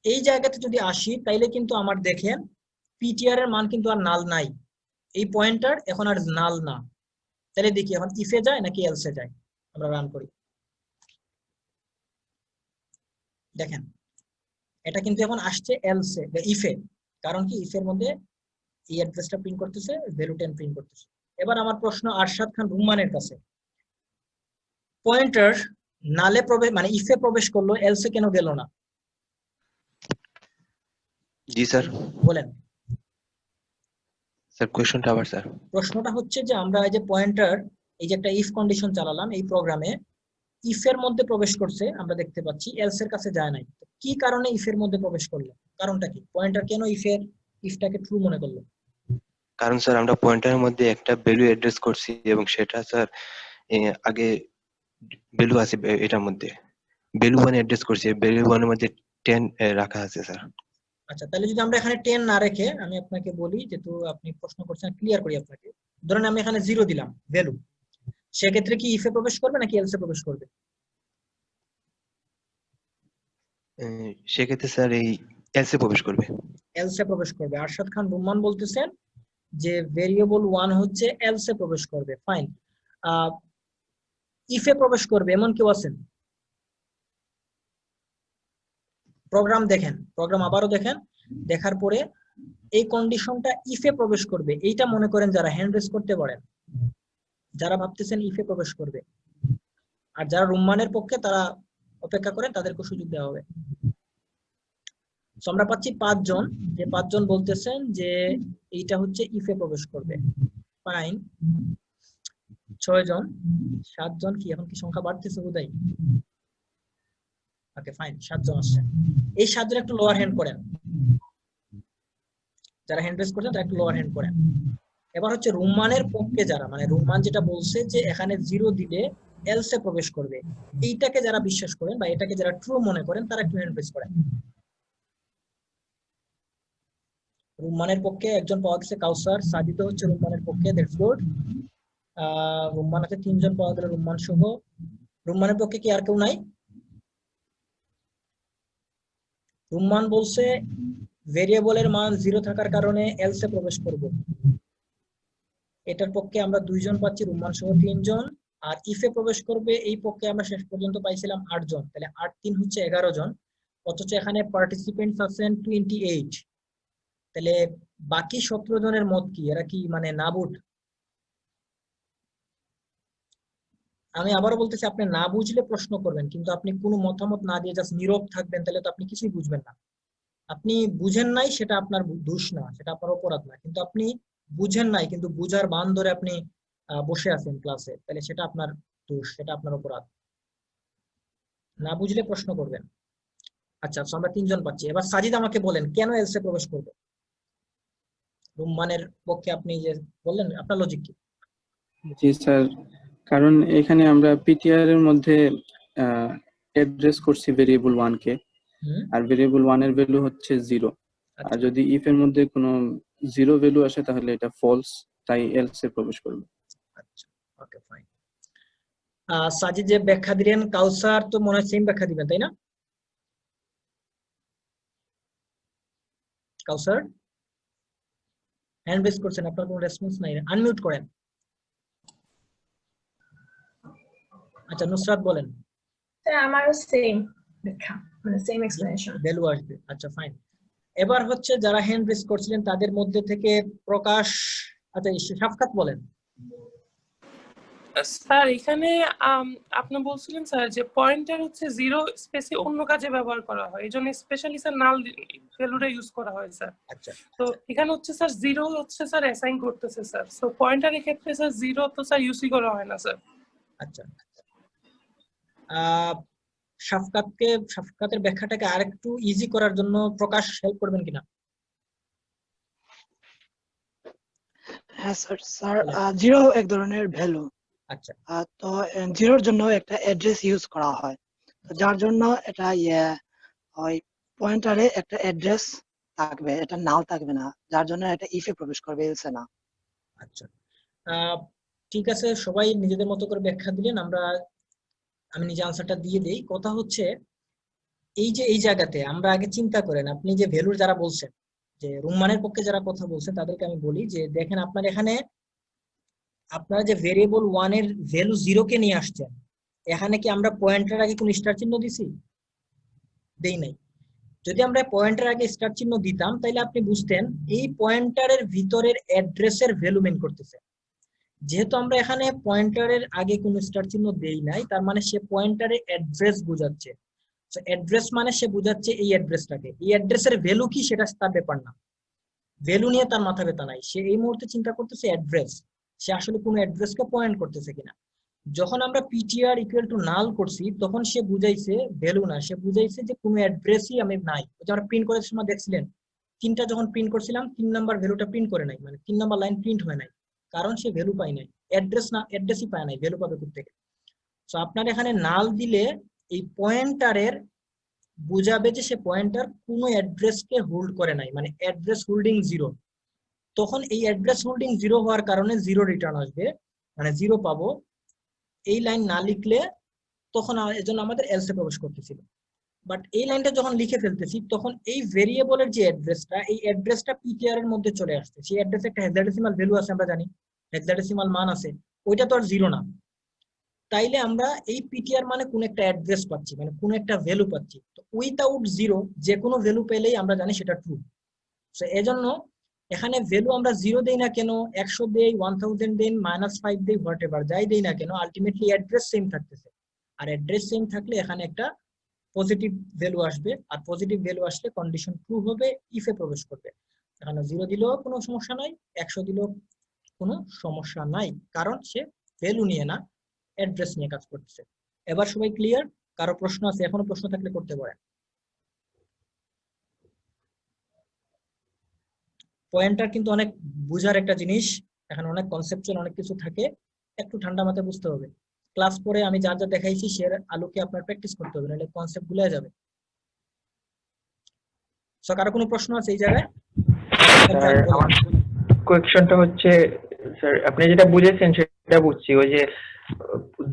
এই জায়গাতে যদি আসি তাইলে কিন্তু আমার দেখেন পিটিআর এর মান কিন্তু আর নাল নাই, এই পয়েন্টার এখন আর নাল না। তাহলে দেখি এখন ইফে যায় নাকি এলসে যায়, আমরা রান করি। দেখেন এটা কিন্তু এখন আসছে এলসে বা ইফে, কারণ কি ইফের মধ্যে এই অ্যাড্রেসটা প্রিন্ট করতেছে, ভ্যালু 10 প্রিন্ট করতেছে। এবার আমার প্রশ্ন আরশাদ খান রুম্মানের কাছে, পয়েন্টার নালে প্রবেশ মানে ইফে প্রবেশ করলো, এলসে কেন গেল না? জি স্যার। বলেন স্যার কোশ্চেনটা আবার স্যার। প্রশ্নটা হচ্ছে যে আমরা এই যে পয়েন্টার, এই যে একটা ইফ কন্ডিশন চালালাম এই প্রোগ্রামে, ইফের মধ্যে প্রবেশ করছে আমরা দেখতে পাচ্ছি, এলস এর কাছে যায় নাই। কি কারণে ইফের মধ্যে প্রবেশ করলো, কারণটা কি? পয়েন্টার কেন ইফটাকে ট্রু মনে করলো? কারণ স্যার আমরা পয়েন্টারের মধ্যে একটা ভ্যালু অ্যাড্রেস করছি এবং সেটা স্যার আগে ভ্যালু আছে এটার মধ্যে, ভ্যালু 1 অ্যাড্রেস করছি, ভ্যালু 1 এর মধ্যে 10 রাখা আছে স্যার। আচ্ছা, তাহলে যদি আমরা এখানে 10 না রেখে আমি আপনাকে বলি, যেহেতু আপনি প্রশ্ন করছেন ক্লিয়ার করি আপনাকে। ধরেন আমি এখানে 0 দিলাম ভ্যালু, সেক্ষেত্রে কি ইফে প্রবেশ করবে নাকি এলসে প্রবেশ করবে? সেক্ষেত্রে স্যার এই এলসে প্রবেশ করবে। এলসে প্রবেশ করবে। আরশাদ খান রুম্মান বলতেছেন যে ভেরিয়েবল 1 হচ্ছে এলসে প্রবেশ করবে। ফাইন। ইফে প্রবেশ করবে এমন কেউ আছেন? প্রোগ্রাম দেখেন, প্রোগ্রাম আবারও দেখেন, দেখার পরে এই কন্ডিশনটা ইফে প্রবেশ করবে এইটা মনে করেন যারা হ্যান্ড রেজ করতে পারেন, যারা ভাবতেছেন ইফে প্রবেশ করবে। আর যারা রুম্মানের পক্ষে তারা অপেক্ষা করেন, তাদেরকে সুযোগ দেওয়া হবে। আমরা পাচ্ছি 5 জন, যে 5 জন বলতেছেন যে এইটা হচ্ছে ইফে প্রবেশ করবে। ফাইন। 6 জন, 7 জন, কি এখন কি সংখ্যা বাড়তেছে বোধহয়? ওকে ফাইন, 7 জন আসছে। এই 7 জন একটু লোয়ার হ্যান্ড করেন, যারা হ্যান্ড রেজ করছেন তারা একটু লোয়ার হ্যান্ড করেন। এবার হচ্ছে রুম্মানের পক্ষে যারা, মানে রুম্মান যেটা বলছে যে এখানে 0 দিলে এলসে প্রবেশ করবে, এইটাকে যারা বিশ্বাস করেন বা এটাকে যারা ট্রু মনে করেন তারা একটু হ্যান্ড রেজ করেন। রুম্মানের পক্ষে একজন পাওয়া গেছে, কাউসার। সাজিদ হচ্ছে রুম্মানের পক্ষে, দ্যাটস গুড। রুম্মান আছে 3 জন পাওয়া গেল রুম্মান সহ। রুম্মানের পক্ষে কি আর কেউ নাই? রুম্মান বলছে ভেরিয়েবলের মান 0 থাকার কারণে এলসে প্রবেশ করব। এটার পক্ষে আমরা 2 জন পাচ্ছি, রুম্মান সহ 3 জন। আর ইফে প্রবেশ করবে এই পক্ষে আমরা শেষ পর্যন্ত পাইছিলাম 8 জন, তাহলে 8 3 হচ্ছে 11 জন। অথচ এখানে পার্টিসিপেন্টস আছেন 28। তাহলে বাকি 17 জনের মত কি? এরা কি মানে নাবুট? আমি আবারও বলতেছি, আপনি না বুঝলে প্রশ্ন করবেন, কিন্তু আপনি কোনো মতামত না দিয়ে জাস্ট নীরব থাকবেন, তাহলে তো আপনি কিছুই বুঝবেন না। আপনি বুঝেন নাই সেটা আপনার দোষ না, সেটা আপনার অপরাধ না, কিন্তু আপনি বুঝেন নাই কিন্তু বুঝার বান ধরে আপনি বসে আছেন ক্লাসে, তাহলে সেটা আপনার দোষ, সেটা আপনার অপরাধ। না বুঝলে প্রশ্ন করবেন। আচ্ছা, আমরা 3 জন পাচ্ছি। এবার সাজিদ আমাকে বলেন কেন এলসে প্রবেশ করবে? রুম্মানের পক্ষে আপনি যে বললেন, আপনার লজিক কি? জি স্যার, কারণ এখানে আমরা পিটিআর এর মধ্যে অ্যাড্রেস করছি ভেরিয়েবল 1 কে, আর ভেরিয়েবল 1 এর ভ্যালু হচ্ছে 0। আর যদি ইফ এর মধ্যে কোনো 0 ভ্যালু আসে তাহলে এটা ফলস, তাই এলস এ প্রবেশ করবে। আচ্ছা, ওকে ফাইন। সাজিদ যে ব্যাখ্যা দিলেন, কাউসার তো মনে হয় সেম ব্যাখ্যা দিবেন, তাই না? কাউসার হ্যান্ড রেজ করছেন, আপনার কোনো রেসপন্স নাই, আনমিউট করেন। আচ্ছা, নুসরাত বলেন। আমারও সেম ব্যাখ্যা, মানে সেম এক্সপ্লেনেশন, ভ্যালু আসবে। আচ্ছা ফাইন। এবার হচ্ছে যারা হ্যান্ড রেজ করছিলেন তাদের মধ্যে থেকে প্রকাশ, আচ্ছা শাফকাত বলেন। স্যার এখানে আপনি বলছিলেন স্যার যে পয়েন্টার হচ্ছে 0 স্পেসে অন্য কাজে ব্যবহার করা হয়, এইজন্য স্পেশালি স্যার নাল ভ্যালুটা ইউজ করা হয় স্যার। আচ্ছা, তো এখানে হচ্ছে স্যার 0 হচ্ছে স্যার অ্যাসাইন করতেছে স্যার, সো পয়েন্টারের ক্ষেত্রে স্যার 0 তো স্যার ইউজই করা হয় না স্যার। আচ্ছা, শাফকাতের ব্যাখ্যাটাকে আরেকটু ইজি করার জন্য প্রকাশ হেল্প করবেন কিনা? হ্যাঁ স্যার। স্যার 0 এক ধরনের ভ্যালু। আচ্ছা, তো 0 এর জন্য একটা অ্যাড্রেস ইউজ করা হয়, তো যার জন্য এটা ওই পয়েন্টারে একটা অ্যাড্রেস থাকবে, এটা নাল থাকবে না, যার জন্য এটা ইফে প্রবেশ করবে, এলসে না। আচ্ছা, ঠিক আছে, সবাই নিজেদের মতো করে ব্যাখ্যা দিলেন, আমি নিজে আনসারটা দিয়ে দেই। কথা হচ্ছে এই যে এই জায়গাতে আমরা আগে চিন্তা করেন, আপনি যে ভ্যালুর যারা বলছেন, যে রুম্মানের পক্ষে যারা কথা বলছেন তাদেরকে আমি বলি যে দেখেন, আপনার এখানে আপনারা যে ভেরিয়েবল 1 এর ভ্যালু 0 কে নিয়ে আসছেন, এখানে কি আমরা পয়েন্টার আগে কোন স্টার চিহ্ন দিছি? দেই নাই। যদি আমরা পয়েন্টার আগে স্টার চিহ্ন দিতাম তাহলে আপনি বুঝতেন এই পয়েন্টারের ভিতরের অ্যাড্রেসের ভ্যালু মেন করতেছে। যেহেতু আমরা এখানে পয়েন্টারের আগে কোনো স্টার চিহ্ন দেই নাই, তার মানে সে পয়েন্টারের অ্যাড্রেস বোঝাচ্ছে। তো অ্যাড্রেস মানে সে বোঝাচ্ছে এই অ্যাড্রেসটাকে, এই অ্যাড্রেসের ভ্যালু কি সেটা তার ব্যাপার না, ভ্যালু নিয়ে তার মাথা ব্যথা নাই, সে এই মুহূর্তে চিন্তা করতেছে অ্যাড্রেস, সে আসলে কোনো অ্যাড্রেসকে পয়েন্ট করতেছে কিনা। যখন আমরা পিটিআর ইকুয়াল টু নাল করছি তখন সে বুঝাইছে ভ্যালু না, সে বুঝাইছে যে কোনো অ্যাড্রেসই আমি নাই। ওই যে আমরা প্রিন্ট করার সময় দেখছিলেন 3টা যখন প্রিন্ট করছিলাম 3 নাম্বার ভ্যালুটা প্রিন্ট করে নাই, মানে 3 নাম্বার লাইন প্রিন্ট হয় নাই, কারণ সে ভ্যালু পায় নাই, অ্যাড্রেস না, অ্যাড্রেসই পায় নাই, ভ্যালু পাবে কোথা থেকে? তো আপনার এখানে নাল দিলে এই পয়েন্টারের বুঝাবে যে সে পয়েন্টার কোনো অ্যাড্রেসকে হোল্ড করে নাই, মানে অ্যাড্রেস হোল্ডিং 0। তখন এই অ্যাড্রেস হোল্ডিং 0 হওয়ার কারণে 0 রিটার্ন আসবে, মানে 0 পাবো। এই লাইন না লিখলে তখন এজন্য আমাদের এলসে প্রবেশ করতেছিল। বাট এই লাইনটা যখন লিখে ফেলতেছি তখন এই ভেরিয়েবলের যে অ্যাড্রেসটা, এই অ্যাড্রেসটা পিটিআর এর মধ্যে চলে আসছে। সেই অ্যাড্রেসে একটা হেক্সাডেসিমাল ভ্যালু আছে, আমরা জানি হেক্সাডেসিমাল মান আছে, ওইটা তো আর 0 না। তাইলে আমরা এই পিটিআর মানে কোন একটা অ্যাড্রেস পাচ্ছি, মানে কোন একটা ভ্যালু পাচ্ছি। তো উইথআউট 0 যে কোনো ভ্যালু পেলেই আমরা জানি সেটা ট্রু। সো এজন্য এখানে ভ্যালু আমরা 0 দেই না কেন, 100 দেই, 1000 দেই, -5 দেই, হোয়াটএভার যাই দেই না কেন, আলটিমেটলি অ্যাড্রেস সেম থাকতেছে। আর অ্যাড্রেস সেম থাকলে এখানে একটা পজিটিভ ভ্যালু আসবে, আর পজিটিভ ভ্যালু আসলে কন্ডিশন ট্রু হবে, ইফে প্রবেশ করবে। এখানে 0 দিলেও কোনো সমস্যা নাই, 100 দিলেও কোনো সমস্যা নাই, কারণ সে ভ্যালু নিয়ে না, অ্যাড্রেস নিয়ে কাজ করতেছে। এবার সবাই ক্লিয়ার? কারো প্রশ্ন আছে? এখনো প্রশ্ন থাকলে করতে পারেন। পয়েন্টার কিন্তু অনেক বুঝার একটা জিনিস, এখানে অনেক কনসেপচুয়াল অনেক কিছু থাকে, একটু ঠান্ডা মাথায় বুঝতে হবে। ক্লাস পরে আমি যা যা দেখাইছি সে আলোকে আপনার প্র্যাকটিস করতে হবে, নাহলে কনসেপ্ট ভুলে যাবে। সো কারো কোনো প্রশ্ন আছে এই জায়গায়? স্যার আমার কোয়েশ্চনটা হচ্ছে, স্যার আপনি যেটা বুঝেছেন সেটা বুঝছি, ওই যে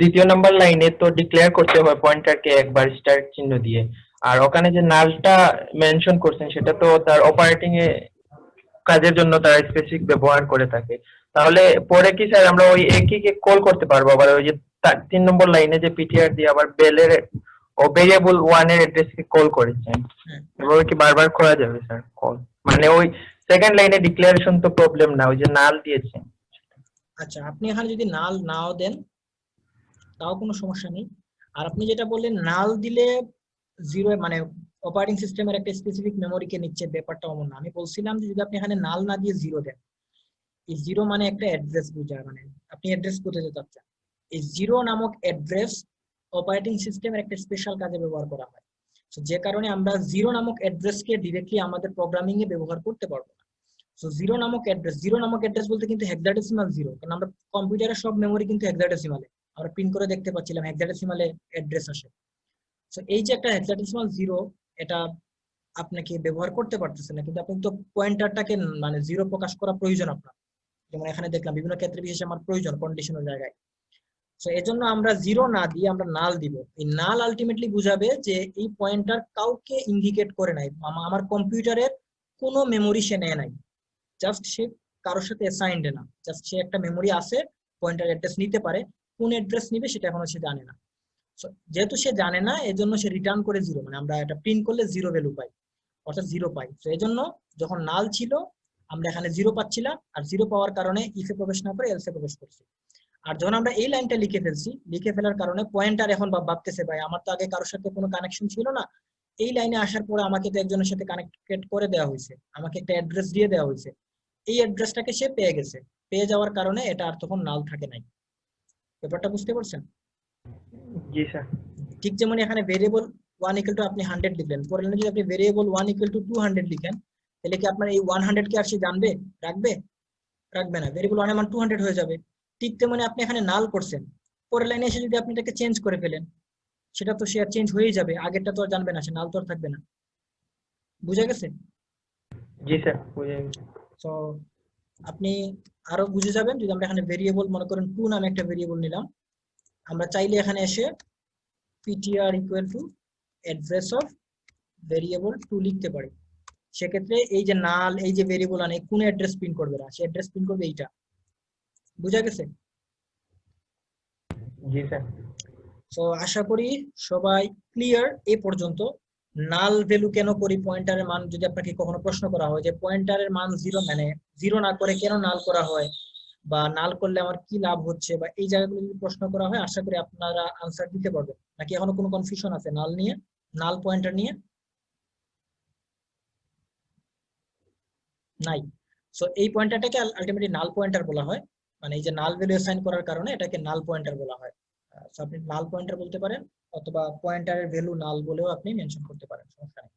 দ্বিতীয় নাম্বার লাইনে তো ডিক্লেয়ার করতে হয় পয়েন্টারকে একবার স্টার চিহ্ন দিয়ে, আর ওখানে যে নালটা মেনশন করছেন সেটা তো তার অপারেটিং এ কাজের জন্য তারা স্পেসিফিক ব্যবহার করে থাকে। তাহলে পরে কি স্যার আমরা ওই একই কে কল করতে পারবো আবার ওই যে 3 নম্বর লাইনে যে পিটিআর দিয়ে আবার বেলের ও ভেরিয়েবল 1 এর অ্যাড্রেসকে কল করেছেন, এভাবে কি বারবার করা যাবে স্যার কল? মানে ওই সেকেন্ড লাইনে ডিক্লারেশন তো প্রবলেম না, ওই যে নাল দিয়েছেন। আচ্ছা, আপনি এখানে যদি নাল নাও দেন তাও কোনো সমস্যা নেই। আর আপনি যেটা বললেন নাল দিলে 0, মানে অপারেটিং সিস্টেমের একটা স্পেসিফিক মেমোরিকে নিচ্ছে, ব্যাপারটা অমন না। আমি বলছিলাম যে যদি আপনি এখানে নাল না দিয়ে 0 দেন, এই 0 মানে একটা অ্যাড্রেস বোঝায়, মানে আপনি অ্যাড্রেস কোথায় যেতে চাচ্ছেন। এই 0 নামক অ্যাড্রেস অপারেটিং সিস্টেমের একটা স্পেশাল কাজে ব্যবহার করা হয়। তো যে কারণে আমরা 0 নামক অ্যাড্রেসকে ডিরেক্টলি আমাদের প্রোগ্রামিং এ ব্যবহার করতে পারবো না। সো 0 নামক অ্যাড্রেস বলতে কিন্তু হেক্সাডেসিমাল 0, কারণ আমরা কম্পিউটারের সব মেমোরি কিন্তু হেক্সাডেসিমালে, আমরা প্রিন্ট করে দেখতে পাচ্ছিলাম হেক্সাডেসিমালে অ্যাড্রেস আসে। সো এই যে একটা হেক্সাডেসিমাল 0, এটা আপনাকে ব্যবহার করতে পারতেছেন না, কিন্তু আপনি তো পয়েন্টারটাকে মানে 0 প্রকাশ করা প্রয়োজন আপনার, যেমন এখানে দেখলাম বিভিন্ন ক্ষেত্রে বিশেষে আমার প্রয়োজন কন্ডিশনের জায়গায়। সো এজন্য আমরা 0 না দিয়ে আমরা নাল দিব। এই নাল আলটিমেটলি বুঝাবে যে এই পয়েন্টার কাউকে ইন্ডিকেট করে নাই, আমার কম্পিউটারের কোনো মেমোরি সে নেয় নাই, জাস্ট সে কারোর সাথে অ্যাসাইন্ড না, জাস্ট সে একটা মেমোরি আছে, পয়েন্টার অ্যাড্রেস নিতে পারে, কোন অ্যাড্রেস নিবে সেটা এখনো সে জানে না। সো যেহেতু সে জানে না, এজন্য সে রিটার্ন করে 0, মানে আমরা এটা প্রিন্ট করলে 0 ভ্যালু পাই, অর্থাৎ 0 পাই। তো এজন্য যখন নাল ছিল আমরা এখানে 0 পাচ্ছিলাম, আর 0 পাওয়ার কারণে ইফে প্রবেশ না করে এলসে প্রবেশ করছি। আর যখন আমরা এই লাইনটা লিখে ফেলার কারণে পয়েন্টার এখন ভাবতেছে ভাই আমার তো আগে কারোর সাথে কোনো কানেকশন ছিল না, এই লাইনে আসার পরে আমাকে তো একজনের সাথে কানেক্টেড করে দেওয়া হয়েছে, আমাকে একটা অ্যাড্রেস দিয়ে দেওয়া হয়েছে, এই অ্যাড্রেসটাকে সে পেয়ে গেছে, পেয়ে যাওয়ার কারণে এটা আর তখন নাল থাকে নাই। ব্যাপারটা বুঝতে পারছেন? জি স্যার। ঠিক যেমন এখানে ভেরিয়েবল 1 ইকুয়াল টু আপনি 100 লিখলেন, পরে যদি আপনি ভেরিয়েবল 1 ইকুয়াল টু 200 লিখেন, তাহলে কি আপনার এই 100 কে আর সে জানবে? রাখবে না, ভেরিয়েবল 1 এর মান 200 হয়ে যাবে। ঠিক তেমনি আপনি এখানে নাল করছেন, পরের লাইনে এসে যদি আপনি এটাকে চেঞ্জ করে ফেলেন, সেটা তো সে চেঞ্জ হয়েই যাবে, আগেরটা তো আর জানবে না, সে নাল তো আর থাকবে না। বুঝা গেছে? জি স্যার বুঝে গেছি। তো আপনি আরো বুঝে যাবেন যদি আমরা এখানে ভেরিয়েবল মনে করেন 2 নামে একটা ভেরিয়েবল নিলাম, আমরা চাইলে এখানে এসে ptr equal to address of variable 2 লিখতে পারি। সেক্ষেত্রে এই যে নাল, এই যে ভেরিয়েবল আনে কোন অ্যাড্রেস প্রিন্ট করবে না, সে অ্যাড্রেস প্রিন্ট করবে এইটা। বুঝা গেছে? জি স্যার। সো আশা করি সবাই ক্লিয়ার এই পর্যন্ত। নাল ভ্যালু কেন করি, পয়েন্টারের মান যদি আপনাকে কখনো প্রশ্ন করা হয় যে পয়েন্টারের মান 0, মানে 0 না করে কেন নাল করা হয়, বা নাল করলে আমার কি লাভ হচ্ছে, বা এই জায়গাগুলো যদি প্রশ্ন করা হয় আশা করি আপনারা আনসার দিতে পারবেন। নাকি এখনো কোনো কনফিউশন আছে নাল নিয়ে, নাল পয়েন্টার নিয়ে? নাই। সো এই পয়েন্টারটাকে আলটিমেটলি নাল পয়েন্টার বলা হয়, মানে এই যে নাল ভ্যালু অ্যাসাইন করার কারণে এটাকে নাল পয়েন্টার বলা হয়। সো আপনি নাল পয়েন্টার বলতে পারেন, অথবা পয়েন্টারের ভ্যালু নাল বলেও আপনি মেনশন করতে পারেন, সমস্যা নেই।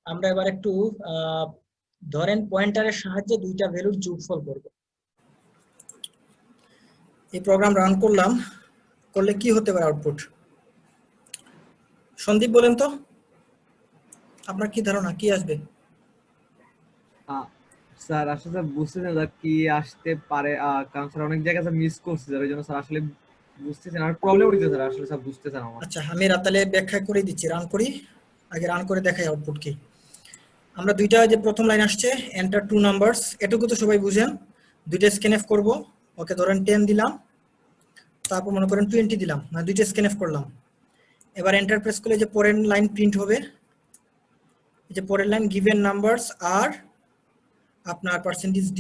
আমরা এবার একটু ধরেন পয়েন্টারের সাহায্যে দুইটা ভ্যালুর যোগফল করব। এই প্রোগ্রাম রান করলাম, করলে কি হতে পারে আউটপুট? সন্দীপ বলেন তো আপনার কি ধারণা কি আসবে? স্যার আসলে স্যার বুঝতেছেন স্যার কি আসতে পারে, কারণ স্যার অনেক জায়গায় স্যার মিস করছি স্যার, ওই জন্য স্যার আসলে বুঝতেছেন আর প্রবলেম হইছে স্যার, আসলে স্যার বুঝতেছেন আমার। আচ্ছা আমি তাহলে ব্যাখ্যা করে দিচ্ছি, রান করি, আগে রান করে দেখাই আউটপুট কি। আমরা দুইটা যে প্রথম লাইন আসছে এন্টার 2 নাম্বারস, এটুকু তো সবাই বুঝেন। দুইটা স্ক্যানএফ করব, ওকে ধরেন 10 দিলাম, তারপর মনে করেন 20 দিলাম, মানে দুইটা স্ক্যানএফ করলাম। এবার এন্টার প্রেস করলে যে পরের লাইন প্রিন্ট হবে, এই যে পরের লাইন গিভেন নাম্বারস আর আপনার %d,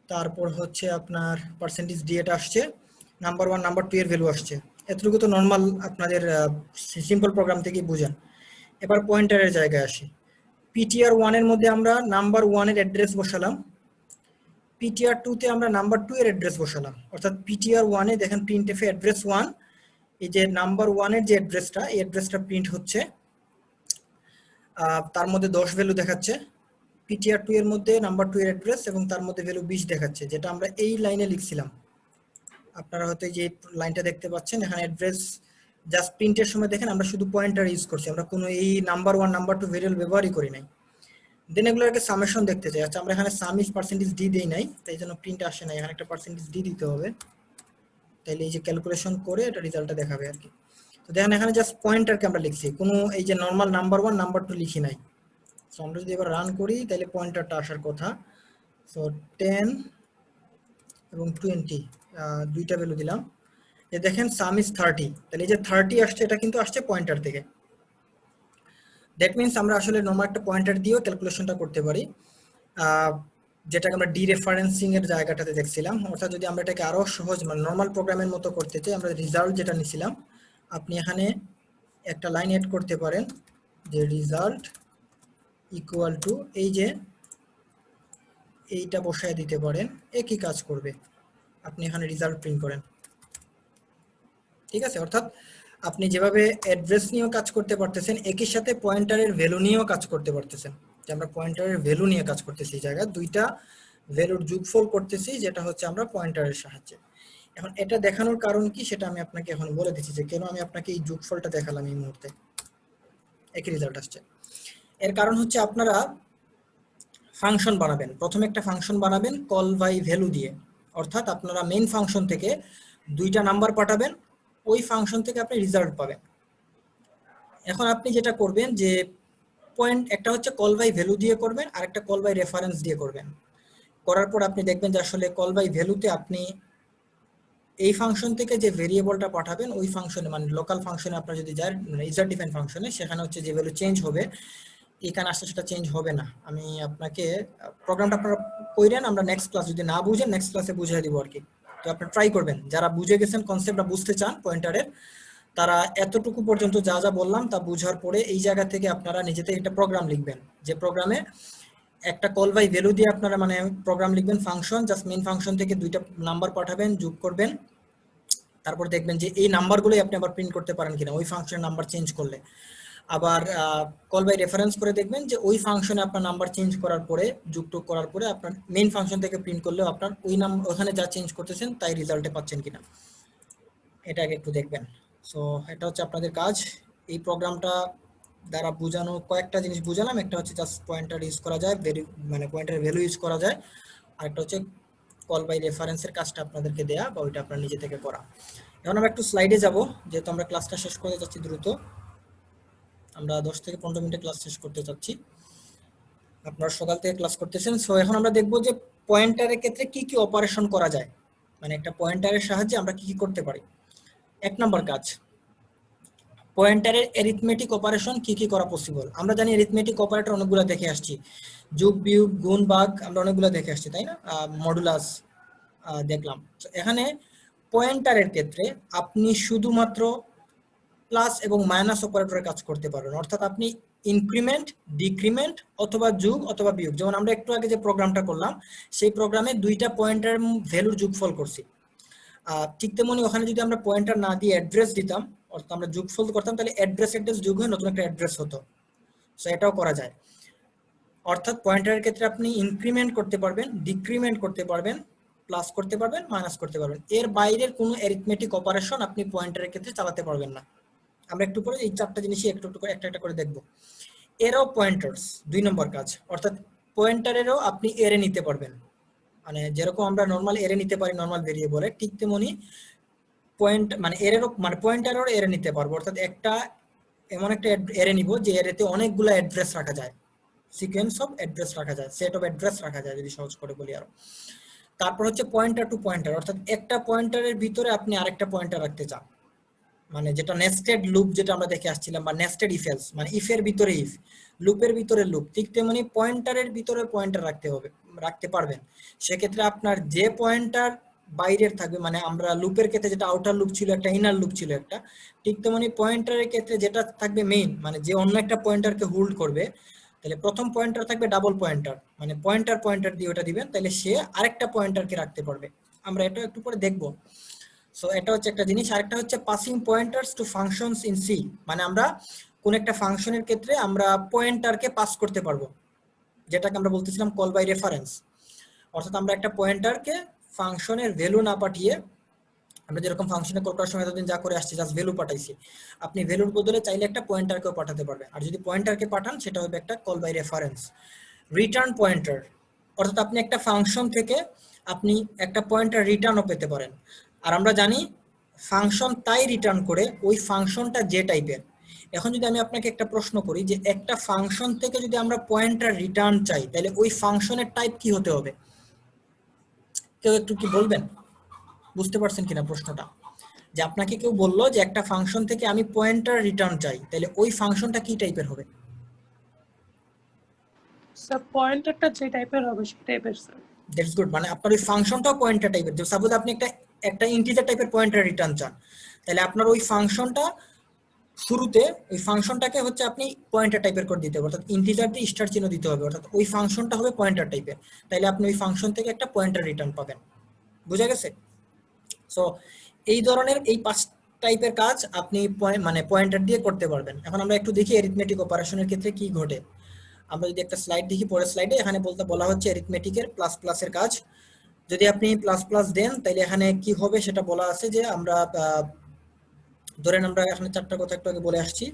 তারপর হচ্ছে আপনার %d এটা আসছে, নাম্বার 1 নাম্বার 2 এর ভ্যালু আসছে। এতটুকু তো নরমাল আপনাদের সিম্পল প্রোগ্রাম থেকেই বুঝেন। এবার পয়েন্টারের জায়গায় আসি। ptr1 এর মধ্যে আমরা নাম্বার 1 এর অ্যাড্রেস বসালাম, ptr2 তে আমরা নাম্বার 2 এর অ্যাড্রেস বসালাম। অর্থাৎ ptr1 এ দেখেন printf এ অ্যাড্রেস 1, এই যে নাম্বার 1 এর যে অ্যাড্রেসটা, এই অ্যাড্রেসটা প্রিন্ট হচ্ছে, তার মধ্যে 10 ভ্যালু দেখাচ্ছে। ptr2 এর মধ্যে নাম্বার 2 এর অ্যাড্রেস এবং তার মধ্যে ভ্যালু 20 দেখাচ্ছে, যেটা আমরা এই লাইনে লিখছিলাম। আপনারা হয়তো এই যে লাইনটা দেখতে পাচ্ছেন, এখানে অ্যাড্রেস জাস্ট প্রিন্টের সময় দেখেন আমরা শুধু পয়েন্টার ইউজ করছি, আমরা কোনো এই নাম্বার 1 নাম্বার 2 ভেরিয়েবল ব্যবহারই করি নাই। দেন এগুলোর একটা সামেশন দেখতে চাই। আচ্ছা আমরা এখানে সাম ইজ %d দেই নাই, তাই জন্য প্রিন্ট আসে না, এখানে একটা %d দিতে হবে, তাইলে এই যে ক্যালকুলেশন করে এটা রেজাল্টটা দেখাবে আর কি। তো দেখেন এখানে জাস্ট পয়েন্টারকে আমরা লিখছি, কোনো এই যে নরমাল নাম্বার 1 নাম্বার 2 লিখি নাই। সো আমরা যদি এবার রান করি তাহলে পয়েন্টারটা আসার কথা। সো 10 এবং 20 দুইটা ভ্যালু দিলাম, এই দেখেন সাম ইজ 30, তাহলে এই যে 30 আসছে এটা কিন্তু আসছে পয়েন্টার থেকে। দ্যাট মিন্স আমরা আসলে নরমাল একটা পয়েন্টার দিয়েও ক্যালকুলেশনটা করতে পারি, যেটাকে আমরা ডিরেফারেন্সিং এর জায়গাটাতে দেখছিলাম। অর্থাৎ যদি আমরা এটাকে আরো সহজ মানে নরমাল প্রোগ্রামের মতো করতে চাই, আমরা রেজাল্ট যেটা নিছিলাম, আপনি এখানে একটা লাইন এড করতে পারেন যে রেজাল্ট ইকুয়াল টু এই যে এইটা বসায় দিতে পারেন, একই কাজ করবে। আপনি এখানে রেজাল্ট প্রিন্ট করেন, ঠিক আছে? অর্থাৎ আপনি যেভাবে অ্যাড্রেস নিয়েও কাজ করতে পারতেছেন, একই সাথে পয়েন্টারের ভ্যালু নিয়েও কাজ করতে পারতেছেন। যে আমরা পয়েন্টারের ভ্যালু নিয়ে কাজ করতেছি, এই জায়গায় দুইটা ভ্যালুর যোগফল করতেছি, যেটা হচ্ছে আমরা পয়েন্টারের সাহায্যে। এখন এটা দেখানোর কারণ কি সেটা আমি আপনাকে এখন বলে দিচ্ছি, যে কেন আমি আপনাকে এই যোগফলটা দেখালাম এই মুহূর্তে, একই রেজাল্ট আসছে। এর কারণ হচ্ছে আপনারা ফাংশন বানাবেন, প্রথমে একটা ফাংশন বানাবেন কল বাই ভ্যালু দিয়ে। অর্থাৎ আপনারা মেইন ফাংশন থেকে দুইটা নাম্বার পাঠাবেন, ওই ফাংশন থেকে আপনি রেজাল্ট পাবেন। এখন আপনি যেটা করবেন যে পয়েন্ট একটা হচ্ছে কল বাই ভ্যালু দিয়ে করবেন, আর একটা কল বাই রেফারেন্স দিয়ে করবেন। করার পর আপনি দেখবেন যে আসলে কল বাই ভ্যালুতে আপনি এই ফাংশন থেকে যে ভেরিয়েবলটা পাঠাবেন ওই ফাংশনে মানে লোকাল ফাংশনে আপনার যদি যান ইউজার ডিফাইন ফাংশনে, সেখানে হচ্ছে যে ভ্যালু চেঞ্জ হবে, এখানে আসলে সেটা চেঞ্জ হবে না। আমি আপনাকে প্রোগ্রামটা আপনারা কইরেন, আমরা নেক্সট ক্লাস যদি না বুঝেন নেক্সট ক্লাসে বুঝিয়ে দিব আর কি। তো আপনি ট্রাই করবেন, যারা বুঝে গেছেন কনসেপ্টটা বুঝতে চান পয়েন্টারের, তারা এতটুকু পর্যন্ত যা যা বললাম তা বুঝার পরে এই জায়গা থেকে আপনারা নিজেতে একটা প্রোগ্রাম লিখবেন, যে প্রোগ্রামে একটা কল বাই ভ্যালু দিয়ে আপনারা মানে প্রোগ্রাম লিখবেন, ফাংশন জাস্ট মেইন ফাংশন থেকে দুইটা নাম্বার পাঠাবেন, যোগ করবেন, তারপর দেখবেন যে এই নাম্বারগুলোই আপনি আবার প্রিন্ট করতে পারেন কিনা ওই ফাংশনের নাম্বার চেঞ্জ করলে। আবার কল বাই রেফারেন্স করে দেখবেন যে ওই ফাংশনে আপনার নাম্বার চেঞ্জ করার পরে যুক্ত করার পরে আপনার মেইন ফাংশন থেকে প্রিন্ট করলেও আপনার ওই নাম্বার ওখানে যা চেঞ্জ করতেছেন তাই রেজাল্টে পাচ্ছেন কিনা, এটা আগে একটু দেখবেন। সো এটা হচ্ছে আপনাদের কাজ। এই প্রোগ্রামটা দ্বারা বোঝানো কয়েকটা জিনিস বুঝালাম, একটা হচ্ছে জাস্ট পয়েন্টার ইউজ করা যায়, মানে পয়েন্টার ভ্যালু ইউজ করা যায়, আর একটা হচ্ছে কল বাই রেফারেন্সের কাজটা আপনাদেরকে দেয়া বা ওইটা আপনার নিজে থেকে করা। এখন আমরা একটু স্লাইডে যাব, যেহেতু আমরা ক্লাসটা শেষ করতে যাচ্ছি দ্রুত, আমরা 10 থেকে 15 মিনিটে ক্লাস শেষ করতে চাচ্ছি, আপনারা সকাল থেকে ক্লাস করতেছেন। সো এখন আমরা দেখব যে পয়েন্টারের ক্ষেত্রে কি কি অপারেশন করা যায়, মানে একটা পয়েন্টারের সাহায্যে আমরা কি কি করতে পারি। 1 নম্বর কাজ, পয়েন্টারের অ্যারিথমেটিক অপারেশন কি কি করা পসিবল। আমরা জানি অ্যারিথমেটিক অপারেটর অনেকগুলো দেখে আসছি, যোগ বিয়োগ গুণ ভাগ আমরা অনেকগুলো দেখে আসছি, তাই না? মডুলাস দেখলাম। এখানে পয়েন্টারের ক্ষেত্রে আপনি শুধুমাত্র প্লাস এবং মাইনাস অপারেটরের কাজ করতে পারবেন। অর্থাৎ আপনি ইনক্রিমেন্ট, ডিক্রিমেন্ট অথবা যোগ অথবা বিয়োগ, যেমন আমরা একটু আগে যে প্রোগ্রামটা করলাম সেই প্রোগ্রামে দুইটা পয়েন্টার ভ্যালুর যোগফল করছি। ঠিক তেমনি ওখানে যদি আমরা পয়েন্টার না দিয়ে অ্যাড্রেস দিতাম, অর্থাৎ আমরা যোগফল করতাম, তাহলে অ্যাড্রেস যোগ হয়ে নতুন একটা অ্যাড্রেস হতো। সো এটাও করা যায়। অর্থাৎ পয়েন্টারের ক্ষেত্রে আপনি ইনক্রিমেন্ট করতে পারবেন, ডিক্রিমেন্ট করতে পারবেন, প্লাস করতে পারবেন, মাইনাস করতে পারবেন। এর বাইরের কোনো অ্যারিথমেটিক অপারেশন আপনি পয়েন্টারের ক্ষেত্রে চালাতে পারবেন না। আমরা একটু পরে এই চারটা জিনিসই একটু একটু করে একটা করে দেখব। এরো পয়েন্টার্স 2 নম্বর কাজ, অর্থাৎ পয়েন্টারেরও আপনি এরে নিতে পারবেন। মানে যেরকম আমরা নরমাল এরে নিতে পারি নরমাল ভেরিয়েবলে, ঠিক তেমনি পয়েন্ট মানে এরেরও মানে পয়েন্টারেরও এরে নিতে পারবো। অর্থাৎ একটা এমন একটা এরে নিব যে এরেতে অনেকগুলো অ্যাড্রেস রাখা যায়, সিকোয়েন্স অফ অ্যাড্রেস রাখা যায়, সেট অফ অ্যাড্রেস রাখা যায় যদি সহজ করে বলি আরো। তারপর হচ্ছে পয়েন্টার টু পয়েন্টার, অর্থাৎ একটা পয়েন্টারের ভিতরে আপনি আরেকটা পয়েন্টার রাখতে চান, মানে যেটা নেস্টেড লুপ যেটা আমরা দেখে আসছিলাম, বা নেস্টেড ইফ এলস, মানে ইফের ভিতরে ইফ, লুপের ভিতরে লুপ, ঠিক তেমনি পয়েন্টারের ভিতরে পয়েন্টার রাখতে পারবেন। সেক্ষেত্রে আপনার যে পয়েন্টার বাইরের থাকবে, মানে আমরা লুপের ক্ষেত্রে যেটা আউটার লুপ ছিল একটা, ইনার লুপ ছিল একটা, ঠিক তেমনি পয়েন্টারের ক্ষেত্রে যেটা থাকবে মেইন, মানে যে অন্য একটা পয়েন্টারকে হোল্ড করবে, তাহলে প্রথম পয়েন্টার থাকবে ডাবল পয়েন্টার, মানে পয়েন্টার দিয়ে ওটা দিবেন, তাহলে সে আরেকটা পয়েন্টারকে রাখতে পারবে। আমরা এটা একটু পরে দেখবো। সো এটা হচ্ছে একটা জিনিস। আরেকটা হচ্ছে passing pointers to functions in C, মানে আমরা কোন একটা ফাংশনের ক্ষেত্রে আমরা পয়েন্টারকে পাস করতে পারবো, যেটাকে আমরা বলতেছিলাম কল বাই রেফারেন্স। অর্থাৎ আমরা একটা পয়েন্টারকে ফাংশনের ভ্যালু না পাঠিয়ে, আমরা যেরকম ফাংশনে কল করার সময় এতদিন যা করে আসছি জাস্ট ভ্যালু পাঠাইছি, আপনি ভ্যালুর বদলে চাইলে একটা পয়েন্টারকেও পাঠাতে পারবেন। আর যদি পয়েন্টারকে পাঠান সেটা হবে একটা call by reference. Return pointer, অর্থাৎ আপনি একটা ফাংশন থেকে আপনি একটা পয়েন্টার রিটার্নও পেতে পারেন। আর আমরা জানি ফাংশন তাই রিটার্ন করে ওই ফাংশনটা যে টাইপের। এখন যদি আমি আপনাকে একটা প্রশ্ন করি যে একটা ফাংশন থেকে যদি আমরা পয়েন্টার রিটার্ন চাই, তাহলে ওই ফাংশনের টাইপ কি হতে হবে? কেউ একটু কি বলবেন? বুঝতে পারছেন কিনা প্রশ্নটা? যে আপনাকে কেউ বললো যে একটা ফাংশন থেকে আমি পয়েন্টার রিটার্ন চাই, তাহলে ওই ফাংশনটা কি টাইপের হবে? স্যার পয়েন্টারটা যে টাইপের হবে সেই টাইপের স্যার। দ্যাটস গুড, মানে আপনার ওই ফাংশনটাও পয়েন্টার টাইপের। যে সাপোজ আপনি একটা ইন্টিজার টাইপের পয়েন্টার রিটার্ন চান, তাহলে আপনার ওই ফাংশনটা শুরুতে ওই ফাংশনটাকে হচ্ছে আপনি পয়েন্টার টাইপের করে দিতে হবে, অর্থাৎ ইন্টিজার দিয়ে স্টার চিহ্ন দিতে হবে, অর্থাৎ ওই ফাংশনটা হবে পয়েন্টার টাইপের, তাহলে আপনি ওই ফাংশন থেকে একটা পয়েন্টার রিটার্ন পাবেন। বুঝা গেছে? সো এই ধরনের এই 5 টাইপের কাজ আপনি মানে পয়েন্টার দিয়ে করতে পারবেন। এখন আমরা একটু দেখি অ্যারিথমেটিক অপারেশনের ক্ষেত্রে কি ঘটে। আমরা যদি একটা স্লাইড দেখি, পরের স্লাইডে এখানে বলা হচ্ছে অ্যারিথমেটিকের প্লাস প্লাসের কাজ। যদি আপনি প্লাস প্লাস দেন তাহলে এখানে কি হবে সেটা বলা আছে যে আমরা ধরেন আমরা এখানে 4টা কথা একটু আগে বলে আসছি।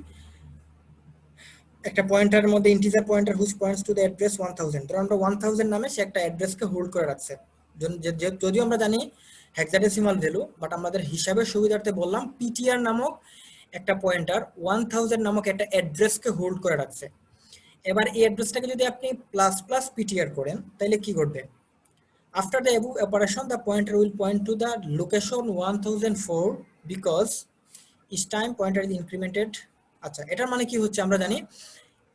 একটা পয়েন্টারের মধ্যে integer pointer whose points to the address 1000, ধরুন আমরা 1000 নামে সে একটা অ্যাড্রেসকে হোল্ড করে রাখছে। যদিও আমরা জানি হেক্সাডেসিমাল ভ্যালু, বাট আমাদের হিসাবের সুবিধার্থে বললাম পিটিআর নামক একটা পয়েন্টার 1000 নামক একটা অ্যাড্রেসকে হোল্ড করে রাখছে। এবার এই অ্যাড্রেসটাকে যদি আপনি প্লাস প্লাস পিটিআর করেন তাহলে কি ঘটবে? After the above operation, the pointer will point to the location 1004 because each time pointer is incremented. আচ্ছা, এটার মানে কি হচ্ছে? আমরা জানি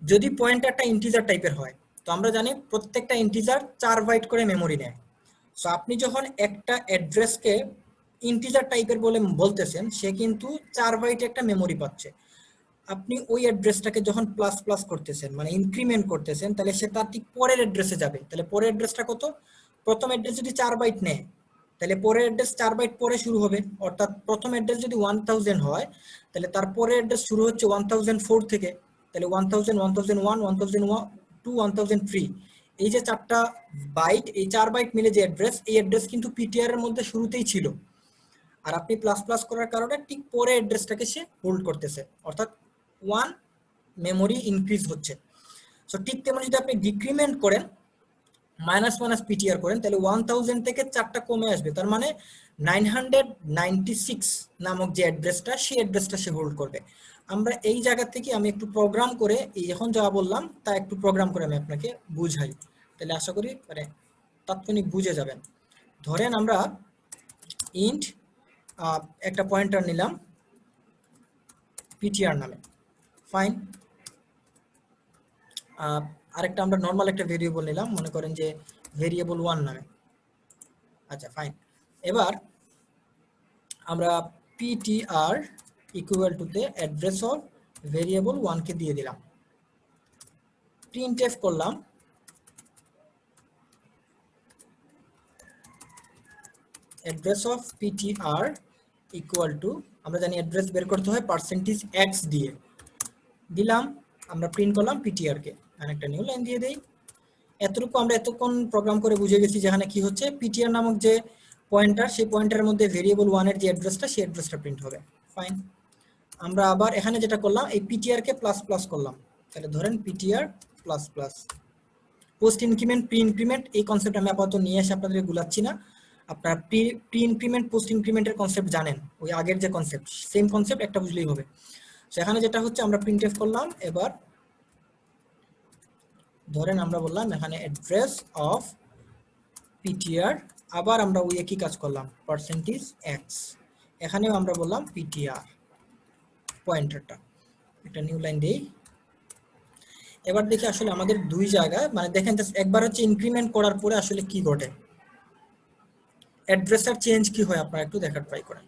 যদি পয়েন্টারটা ইন্টিজার টাইপের হয়, তো আমরা জানি প্রত্যেকটা ইন্টিজার 4 বাইট করে মেমরি নেয়। সো আপনি যখন একটা অ্যাড্রেসকে ইন্টিজার টাইপের বলে বলতেছেন, সে কিন্তু 4 বাইট একটা মেমরি পাচ্ছে। আপনি ওই অ্যাড্রেসটাকে যখন প্লাস প্লাস করতেছেন, মানে ইনক্রিমেন্ট করতেছেন, তাহলে সে তার ঠিক পরের অ্যাড্রেসে যাবে। তাহলে পরের অ্যাড্রেসটা কত? প্রথম অ্যাড্রেস যদি 4 বাইট নেয়, তাহলে পরের অ্যাড্রেস 4 বাইট পরে শুরু হবে। অর্থাৎ প্রথম অ্যাড্রেস যদি 1000 হয়, তাহলে তার পরের অ্যাড্রেস শুরু হচ্ছে 1004 থেকে। তাহলে 1000, 1001, 1002, 1003, এই যে 4টা বাইট, এই 4 বাইট মিলে যে অ্যাড্রেস, এই অ্যাড্রেস কিন্তু পিটিআর এর মধ্যে শুরুতেই ছিল। আর আপনি প্লাস প্লাস করার কারণে ঠিক পরে অ্যাড্রেসটাকে সে হোল্ড করতেছে, অর্থাৎ 1 মেমোরি ইনক্রিজ হচ্ছে। সো ঠিক তেমন যদি আপনি ডিক্রিমেন্ট করেন, মাইনাস মাইনাস পিটিআর করেন, তাহলে 1000 থেকে 4টা কমে আসবে। তার মানে 996 নামক যে অ্যাড্রেসটা, সেই অ্যাড্রেসটা সে হোল্ড করবে। আমরা এই জায়গা থেকে আমি একটু প্রোগ্রাম করে, এই এখন যা বললাম তা একটু প্রোগ্রাম করে আমি আপনাকে বুঝাই, তাহলে আশা করি মানে তাৎক্ষণিক বুঝে যাবেন। ধরেন আমরা ইন্ট একটা পয়েন্টার নিলাম পিটিআর নামে, ফাইন। আরেকটা আমরা নর্মাল একটা ভেরিয়েবল নিলাম, মনে করেন যে ভেরিয়েবল 1 নামে। আচ্ছা, ফাইন। এবার আমরা পিটিআর ইকুয়াল টু তে অ্যাড্রেস অফ ভেরিয়েবল 1 কে দিয়ে দিলাম, প্রিন্টএফ করলাম, address of PTR equal to, আমরা জানি অ্যাড্রেস বের করতে হয় %x দিয়ে, দিলাম। আমরা প্রিন্ট করলাম পিটিআর কে, একটা নিউ লাইন দিয়ে দেই। এতটুকু আমরা এতক্ষণ প্রোগ্রাম করে বুঝে গেছি যেখানে কি হচ্ছে, পিটিআর নামক যে পয়েন্টার, সেই পয়েন্টারের মধ্যে ভেরিয়েবল 1 এর যে অ্যাড্রেসটা, সেই অ্যাড্রেসটা প্রিন্ট হবে, ফাইন। আমরা আবার এখানে যেটা করলাম এই পিটিআর কে প্লাস প্লাস করলাম, তাহলে ধরেন PTR plus plus. Post increment pre increment এই কনসেপ্ট আমি আপাতত নিয়ে এসে আপনাদের গুলাচ্ছি না, আপনারা প্রি ইনক্রিমেন্ট পোস্ট ইনক্রিমেন্টের কনসেপ্ট জানেন, ওই আগের যে কনসেপ্ট সেম কনসেপ্ট একটা বুঝলেই হবে। তো এখানে যেটা হচ্ছে আমরা প্রিন্টএফ করলাম, এবার ধরেন আমরা বললাম এখানে অ্যাড্রেস অফ পিটিআর, আবার আমরা ওই একই কাজ করলাম %x, এখানেও আমরা বললাম পিটিআর পয়েন্টারটা, একটা নিউ লাইন দেই। এবার দেখি আসলে আমাদের দুই জায়গায় মানে দেখেন একবার হচ্ছে ইনক্রিমেন্ট করার পরে আসলে কি ঘটে, অ্যাড্রেসের চেঞ্জ কি হয় আপনারা একটু দেখার ট্রাই করেন।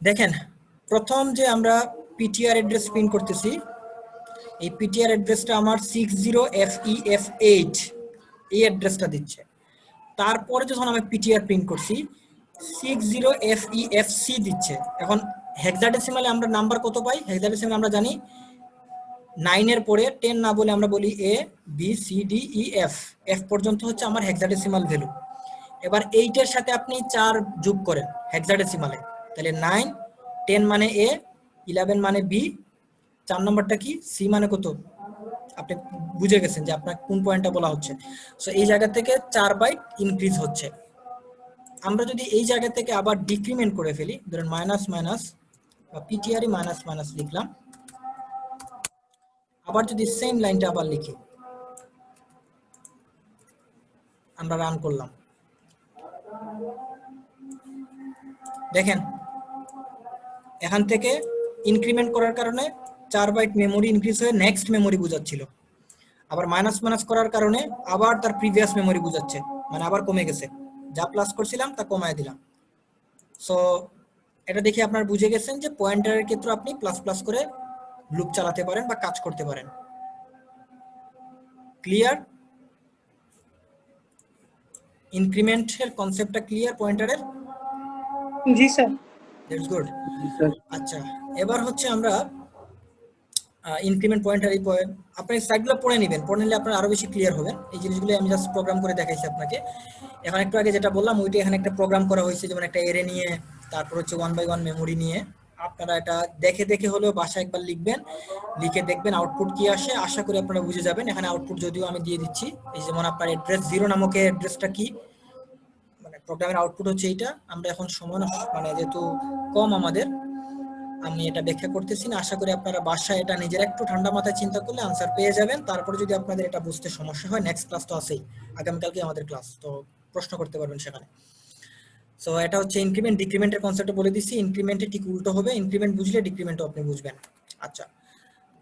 দেখেন প্রথম যে আমরা পিটিআর অ্যাড্রেস প্রিন্ট করতেছি, এই পিটিআর অ্যাড্রেসটা আমার 60FEF8 এই অ্যাড্রেসটা দিচ্ছে। তারপরে যখন আমি পিটিআর প্রিন্ট করছি 60FEFC দিচ্ছে। এখন হেক্সাডেসিমালে আমরা নাম্বার কত পাই? হেক্সাডেসিমালে আমরা জানি 9 এর পরে 10 না বলে আমরা বলি A B C D E F, F পর্যন্ত হচ্ছে আমার হেক্সাডেসিমাল ভ্যালু। এবার 8 এর সাথে আপনি 4 যোগ করেন হেক্সাডেসিমালে, তাহলে 9, 10 মানে A, 11 মানে B, 4 নম্বরটা কি C মানে কত? আপনি বুঝে গেছেন যে আপনার কোন পয়েন্টটা বলা হচ্ছে। সো এই জায়গা থেকে 4 বাইট ইনক্রিজ হচ্ছে। আমরা যদি এই জায়গা থেকে আবার ডিক্রিমেন্ট করে ফেলি, ধরেন মাইনাস মাইনাস বা পিটিআরই মাইনাস মাইনাস লিখলাম, আবার যদি সেম লাইনটা আবার লিখি, আমরা রান করলাম, দেখেন এখান থেকে ইনক্রিমেন্ট করার কারণে 4 বাইট মেমোরি ইনক্রিজ হয়ে নেক্সট মেমোরি বোঝাচ্ছিল, আবার মাইনাস মাইনাস করার কারণে আবার তার প্রিভিয়াস মেমোরি বোঝাচ্ছে, মানে আবার কমে গেছে, যা প্লাস করছিলাম তা কমায় দিলাম। সো এটা দেখে আপনারা বুঝে গেছেন যে পয়েন্টারের ক্ষেত্রে আপনি প্লাস প্লাস করে লুপ চালাতে পারেন বা কাজ করতে পারেন। ক্লিয়ার? ইনক্রিমেন্টের কনসেপ্টটা ক্লিয়ার পয়েন্টারের? জি স্যার। That's good. আচ্ছা এবার হচ্ছে আমরা ইনক্রিমেন্ট পয়েন্টার এই আপনি সাইডগুলো পড়ে নেবেন, পড়ে নিলে আপনার আরো বেশি ক্লিয়ার হবেন। এই জিনিসগুলো আমি জাস্ট প্রোগ্রাম করে দেখাইছি আপনাকে। এখন একটু আগে যেটা বললাম ওইটা এখানে একটা প্রোগ্রাম করা হয়েছে, যেমন একটা এরে নিয়ে তারপর হচ্ছে 1 বাই 1 মেমোরি নিয়ে। আপনারা এটা দেখে দেখে হলেও বাসায় একবার লিখবেন, লিখে দেখবেন আউটপুট কি আসে, আশা করি আপনারা বুঝে যাবেন। এখানে আউটপুট যদিও আমি দিয়ে দিচ্ছি, এই যেমন আপনার অ্যাড্রেস 0 নামক অ্যাড্রেসটা কি, মানে প্রোগ্রামের আউটপুট হচ্ছে এইটা। আমরা এখন সময় মানে যেহেতু কম আমাদের, আমি এটা ব্যাখ্যা করতেছি না, আশা করি আপনারা বাসায় এটা নিজের একটু ঠান্ডা মাথায় চিন্তা করলে আনসার পেয়ে যাবেন। তারপরে যদি আপনাদের এটা বুঝতে সমস্যা হয়, নেক্সট ক্লাস তো আছেই, আগামীকালকে আমাদের ক্লাস, তো প্রশ্ন করতে পারবেন সেখানে। সো এটা হচ্ছে ইনক্রিমেন্ট। ডিক্রিমেন্টের কনসেপ্ট বলে দিচ্ছি, ইনক্রিমেন্টে ঠিক উল্টো হবে, ইনক্রিমেন্ট বুঝলে ডিক্রিমেন্টও আপনি বুঝবেন। আচ্ছা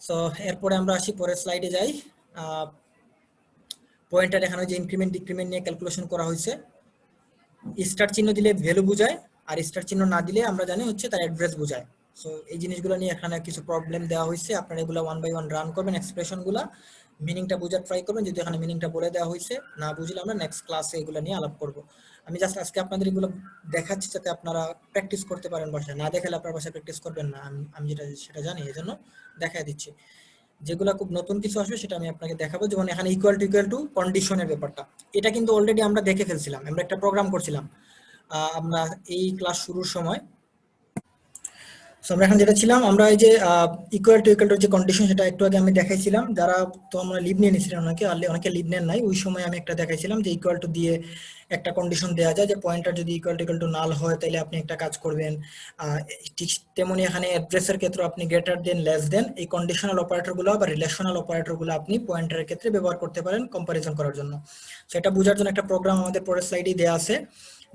সো এরপরে আমরা আসি পরের স্লাইডে যাই। পয়েন্টার এখানে যে ইনক্রিমেন্ট ডিক্রিমেন্ট নিয়ে ক্যালকুলেশন করা হয়েছে, স্টার চিহ্ন দিলে ভ্যালু বোঝায়, আর স্টার চিহ্ন না দিলে আমরা জানি হচ্ছে তার অ্যাড্রেস বোঝায়। সো এই জিনিসগুলো নিয়ে এখানে কিছু প্রবলেম দেওয়া হয়েছে, আপনারা এগুলো 1 বাই 1 রান করবেন, এক্সপ্রেশনগুলো মিনিংটা বোঝার ট্রাই করবেন। যদি এখানে মিনিংটা বলে দেওয়া হয়েছে, না বুঝলে আমরা নেক্সট ক্লাসে এগুলো নিয়ে আলাপ করব। আমি জাস্ট আজকে আপনাদের এগুলো দেখাচ্ছি যাতে আপনারা প্র্যাকটিস করতে পারেন বাসায়, না দেখালে আপনার বাসায় প্র্যাকটিস করবেন না, আমি যেটা সেটা জানি, এজন্য দেখাই দিচ্ছি। যেগুলো খুব নতুন কিছু আসবে সেটা আমি আপনাকে দেখাবো, যেমন এখানে ইকুয়াল টু কন্ডিশনের ব্যাপারটা, এটা কিন্তু অলরেডি আমরা দেখে ফেলছিলাম, আমরা একটা প্রোগ্রাম করছিলাম আমরা এই ক্লাস শুরুর সময়। সো আমরা এখন যেটা ছিলাম, আমরা এই যে ইকুয়াল টু যে কন্ডিশন, সেটা একটু আগে আমি দেখাইছিলাম। যারা তো আমরা লিভ নিয়ে নিয়েছিলাম, অনেকে লিভ নেন নাই, ওই সময় আমি একটা দেখাইছিলাম যে ইকুয়াল টু দিয়ে একটা কন্ডিশন দেওয়া যায় যে পয়েন্টার যদি ইকুয়াল টু নাল হয় তাহলে আপনি একটা কাজ করবেন। ঠিক তেমনি এখানে অ্যাড্রেসের ক্ষেত্রে আপনি গ্রেটার দেন, লেস দেন, এই কন্ডিশনাল অপারেটরগুলো বা রিলেশনাল অপারেটরগুলো আপনি পয়েন্টারের ক্ষেত্রে ব্যবহার করতে পারেন কম্পারিজন করার জন্য। সেটা বোঝার জন্য একটা প্রোগ্রাম আমাদের পরের স্লাইডে দেওয়া আছে,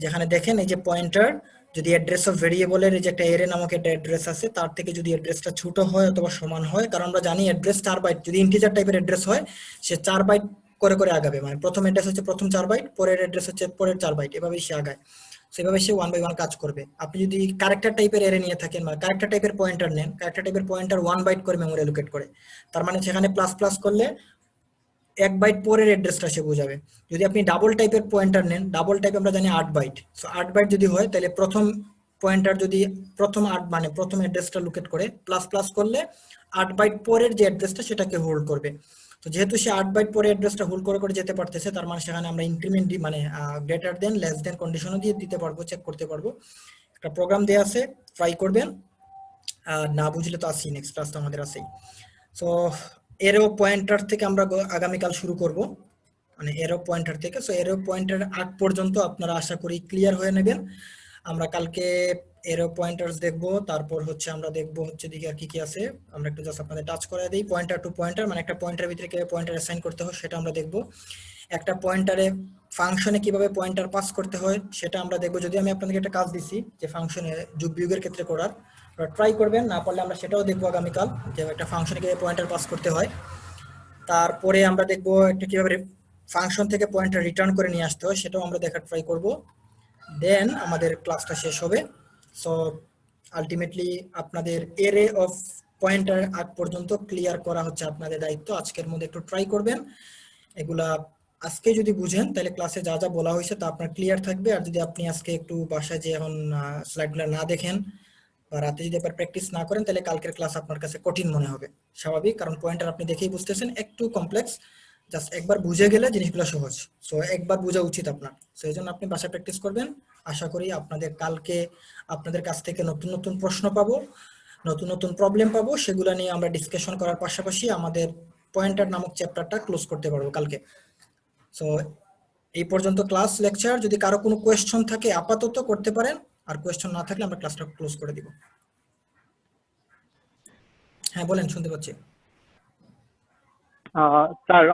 যেখানে দেখেন এই যে পয়েন্টার যদি অ্যাড্রেস অফ ভেরিয়েবলের এই যে একটা এরে নামক একটা অ্যাড্রেস আছে, তার থেকে যদি অ্যাড্রেসটা ছোট হয় অথবা সমান হয়, কারণ আমরা জানি অ্যাড্রেস 4 বাইট, যদি ইন্টিজার টাইপের অ্যাড্রেস হয় সে 4 বাইট করে করে আগাবে, মানে প্রথম অ্যাড্রেস হচ্ছে প্রথম 4 বাইট, পরের অ্যাড্রেস হচ্ছে পরের 4 বাইট, এভাবেই সে আগায়। সেভাবে সে 1 বাই 1 কাজ করবে। আপনি যদি ক্যারেক্টার টাইপের এরে নিয়ে থাকেন বা ক্যারেক্টার টাইপের পয়েন্টার নেন, ক্যারেক্টার টাইপের পয়েন্টার 1 বাইট করে মেমোরি অ্যালোকেট করে, তার মানে সেখানে প্লাস প্লাস করলে 1 বাইট পরের অ্যাড্রেসটা সে বোঝাবে। যদি আপনি ডাবল টাইপের পয়েন্টার নেন, ডাবল টাইপ আমরা জানি 8 বাইট, সো 8 বাইট যদি হয় তাহলে প্রথম পয়েন্টার যদি প্রথম 8 মানে প্রথম অ্যাড্রেসটা লোকেট করে, প্লাস প্লাস করলে 8 বাইট পরের যে অ্যাড্রেসটা সেটাকে হোল্ড করবে। তো যেহেতু সে 8 বাইট পরে অ্যাড্রেসটা হোল্ড করে করে যেতে পারতেছে, তার মানে সেখানে আমরা ইনক্রিমেন্ট মানে গ্রেটার দেন, লেস দেন কন্ডিশনও দিয়ে দিতে পারবো, চেক করতে পারবো। একটা প্রোগ্রাম দেয়া আছে, ট্রাই করবেন। না বুঝলে তো আসি, নেক্সট ক্লাস তো আমাদের আছেই। সো এরো পয়েন্টার থেকে আমরা আগামীকাল শুরু করব, মানে এরো পয়েন্টার থেকে। সো এরো পয়েন্টার আগ পর্যন্ত আপনারা আশা করি ক্লিয়ার হয়ে নেবেন। আমরা কালকে এরো পয়েন্টার্স দেখব, তারপর হচ্ছে আমরা দেখব হচ্ছে দিকে আর কি কি আছে, আমরা একটু জাস্ট আপনাদের টাচ করে দিই। পয়েন্টার টু পয়েন্টার, মানে একটা পয়েন্টার ভিতরে কিভাবে পয়েন্টার অ্যাসাইন করতে হয় সেটা আমরা দেখব। একটা পয়েন্টারে ফাংশনে কিভাবে পয়েন্টার পাস করতে হয় সেটা আমরা দেখব। যদি আমি আপনাদেরকে একটা কাজ দিছি যে ফাংশনে যোগ বিয়োগের ক্ষেত্রে করার, ট্রাই করবেন, না পারলে আমরা সেটাও দেখবো আগামীকাল, যে একটা ফাংশনে কিভাবে পয়েন্টার পাস করতে হয়। তারপরে আমরা দেখবো একটা কিভাবে ফাংশন থেকে পয়েন্টার রিটার্ন করে নিয়ে আসতে হয়, সেটাও আমরা দেখার ট্রাই করব। দেন আমাদের ক্লাসটা শেষ হবে। সো আলটিমেটলি আপনাদের এরে অফ পয়েন্টার আগ পর্যন্ত ক্লিয়ার করা হচ্ছে আপনাদের দায়িত্ব। আজকের মধ্যে একটু ট্রাই করবেন এগুলা। আজকে যদি বুঝেন তাহলে ক্লাসে যা যা বলা হয়েছে তা আপনার ক্লিয়ার থাকবে। আর যদি আপনি আজকে একটু বাসায় যে এখন স্লাইডগুলো না দেখেন বা রাতে যদি একবার প্র্যাকটিস না করেন, তাহলে কালকের ক্লাস আপনার কাছে কঠিন মনে হবে, স্বাভাবিক, কারণ পয়েন্টার আপনি দেখেই বুঝতেছেন একটু কমপ্লেক্স। জাস্ট একবার বুঝে গেলে জিনিসগুলো সহজ। সো একবার বোঝা উচিত আপনার, সো এই জন্য আপনি বাসায় প্র্যাকটিস করবেন। আশা করি আপনাদের কালকে আপনাদের কাছ থেকে নতুন নতুন প্রশ্ন পাবো, নতুন নতুন প্রবলেম পাবো, সেগুলো নিয়ে আমরা ডিসকাশন করার পাশাপাশি আমাদের পয়েন্টার নামক চ্যাপ্টারটা ক্লোজ করতে পারবো কালকে। সো এই পর্যন্ত ক্লাস লেকচার। যদি কারো কোনো কোয়েশ্চন থাকে আপাতত করতে পারেন, আর কোয়েশ্চন না থাকলে আমরা ক্লাসটা ক্লোজ করে দিব। হ্যাঁ বলেন, শুনতে পাচ্ছি। স্যার